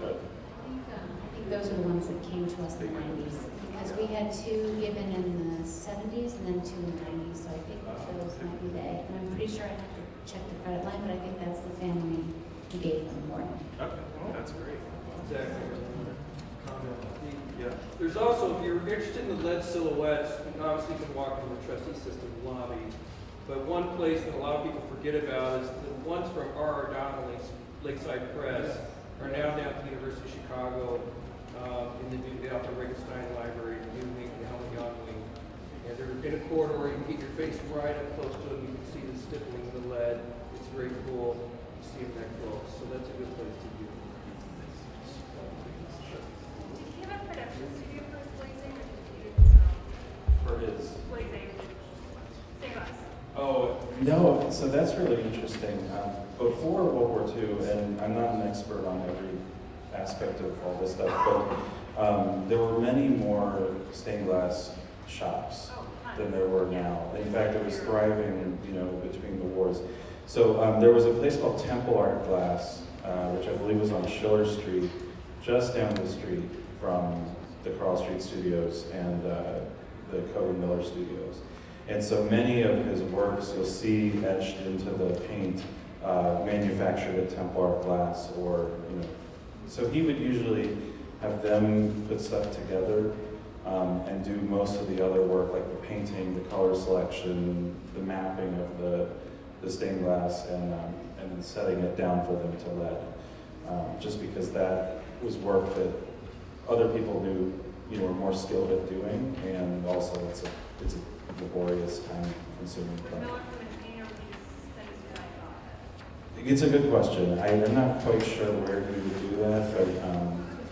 But I think those are the ones that came to us in the 90s. Because we had 2 given in the 70s and then 2 in the 90s. So I think those might be they. And I'm pretty sure I have to check the credit line, but I think that's the family who gave them for it. Okay, that's great. Exactly. Comment. Yeah. There's also, if you're interested in the lead silhouettes, you obviously can walk in the trustee system lobby. But one place that a lot of people forget about is the ones from R.R. Donnelly's Lakeside Press are now down at the University of Chicago in the new out the Regenstein Library, the new wing, the Young wing. And they're in a corridor, you can get your face right up close to them. You can see the stippling of the lead. It's very cool. You see them that close. So that's a good place to do. Did he have a production studio for his blazing, or did he do it himself? for his Blazing. Save us. Oh, no, so that's really interesting. Before World War II, and I'm not an expert on every aspect of all this stuff, but there were many more stained glass shops than there were now. In fact, it was thriving, you know, between the wars. So there was a place called Temple Art Glass, which I believe was on Schiller Street, just down the street from the Carl Street Studios and the Cody Miller Studios. And so many of his works you'll see etched into the paint, manufactured at Temple Art Glass, or, you know, so he would usually have them put stuff together and do most of the other work, like the painting, the color selection, the mapping of the stained glass, and then setting it down for them to lead. Just because that was work that other people knew, you know, were more skilled at doing, and also it's a laborious, time-consuming project. It's a good question. I'm not quite sure where he would do that, but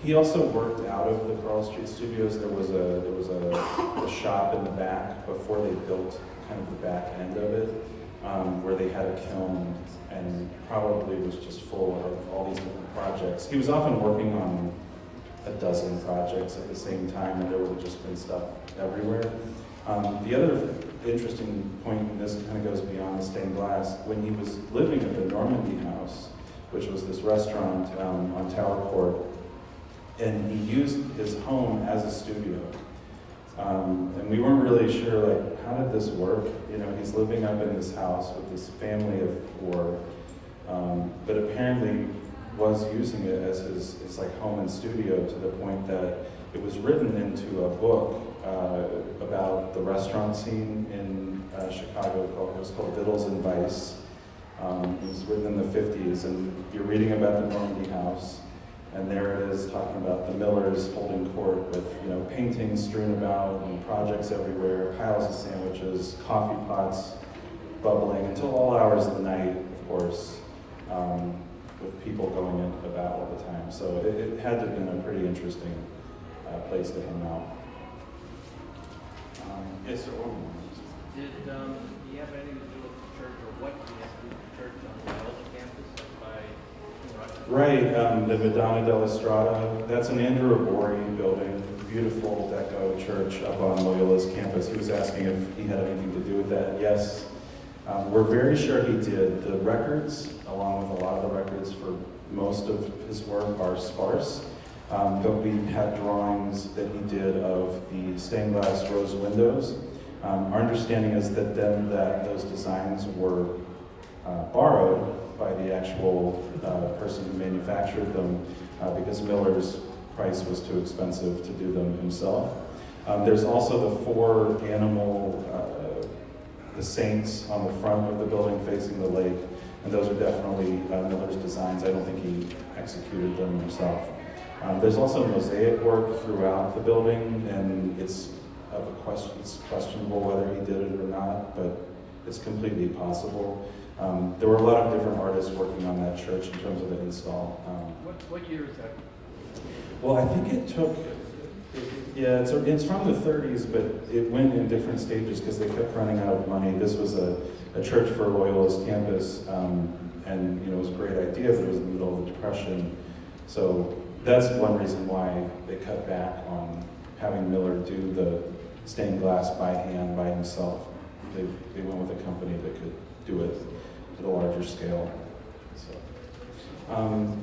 he also worked out of the Carl Street Studios. There was a shop in the back before they built kind of the back end of it, where they had a kiln and probably was just full of all these different projects. He was often working on a dozen projects at the same time, and there would have just been stuff everywhere. The other interesting point, and this kind of goes beyond the stained glass, when he was living at the Normandy House, which was this restaurant on Tower Court, and he used his home as a studio. And we weren't really sure, like, how did this work? You know, he's living up in this house with this family of 4, but apparently was using it as his like home and studio, to the point that it was written into a book about the restaurant scene in Chicago. It was called Vittles and Vice. It was written in the 50s, and you're reading about the Normandy House, and there it is talking about the Millers holding court with, you know, paintings strewn about and projects everywhere, piles of sandwiches, coffee pots bubbling until all hours of the night, of course, with people going in about all the time. So it had to have been a pretty interesting place to hang out. Yes, sir. Did you have anything to do with the church, or what do you have to do with the church on the Loyola campus by Right, the Madonna della Strada. That's an Andrew Arbori building, beautiful deco church up on Loyola's campus. He was asking if he had anything to do with that. Yes, we're very sure he did. The records, along with a lot of the records for most of his work, are sparse. But we had drawings that he did of the stained glass rose windows. Our understanding is that those designs were borrowed by the actual person who manufactured them, because Miller's price was too expensive to do them himself. There's also the 4 animal, the saints on the front of the building facing the lake, and those are definitely Miller's designs. I don't think he executed them himself. There's also mosaic work throughout the building, and it's questionable whether he did it or not, but it's completely possible. There were a lot of different artists working on that church in terms of the install. What year is that? Well, I think it took, yeah, it's from the 30s, but it went in different stages because they kept running out of money. This was a church for Loyalist campus, and it was a great idea, but it was in the middle of the Depression. So that's one reason why they cut back on having Miller do the stained glass by hand, by himself. They went with a company that could do it at a larger scale. So,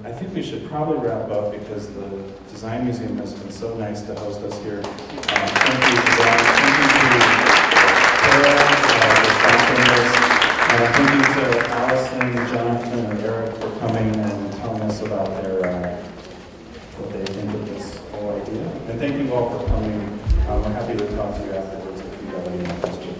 I think we should probably wrap up because the Design Museum has been so nice to host us here. Thank you to them. Thank you to Terra for sponsoring this. Thank you to Allison, Jonathan, and Eric for coming and telling us about what they think of this whole idea. And thank you all for coming. I'm happy to talk to you afterwards if you have any more questions.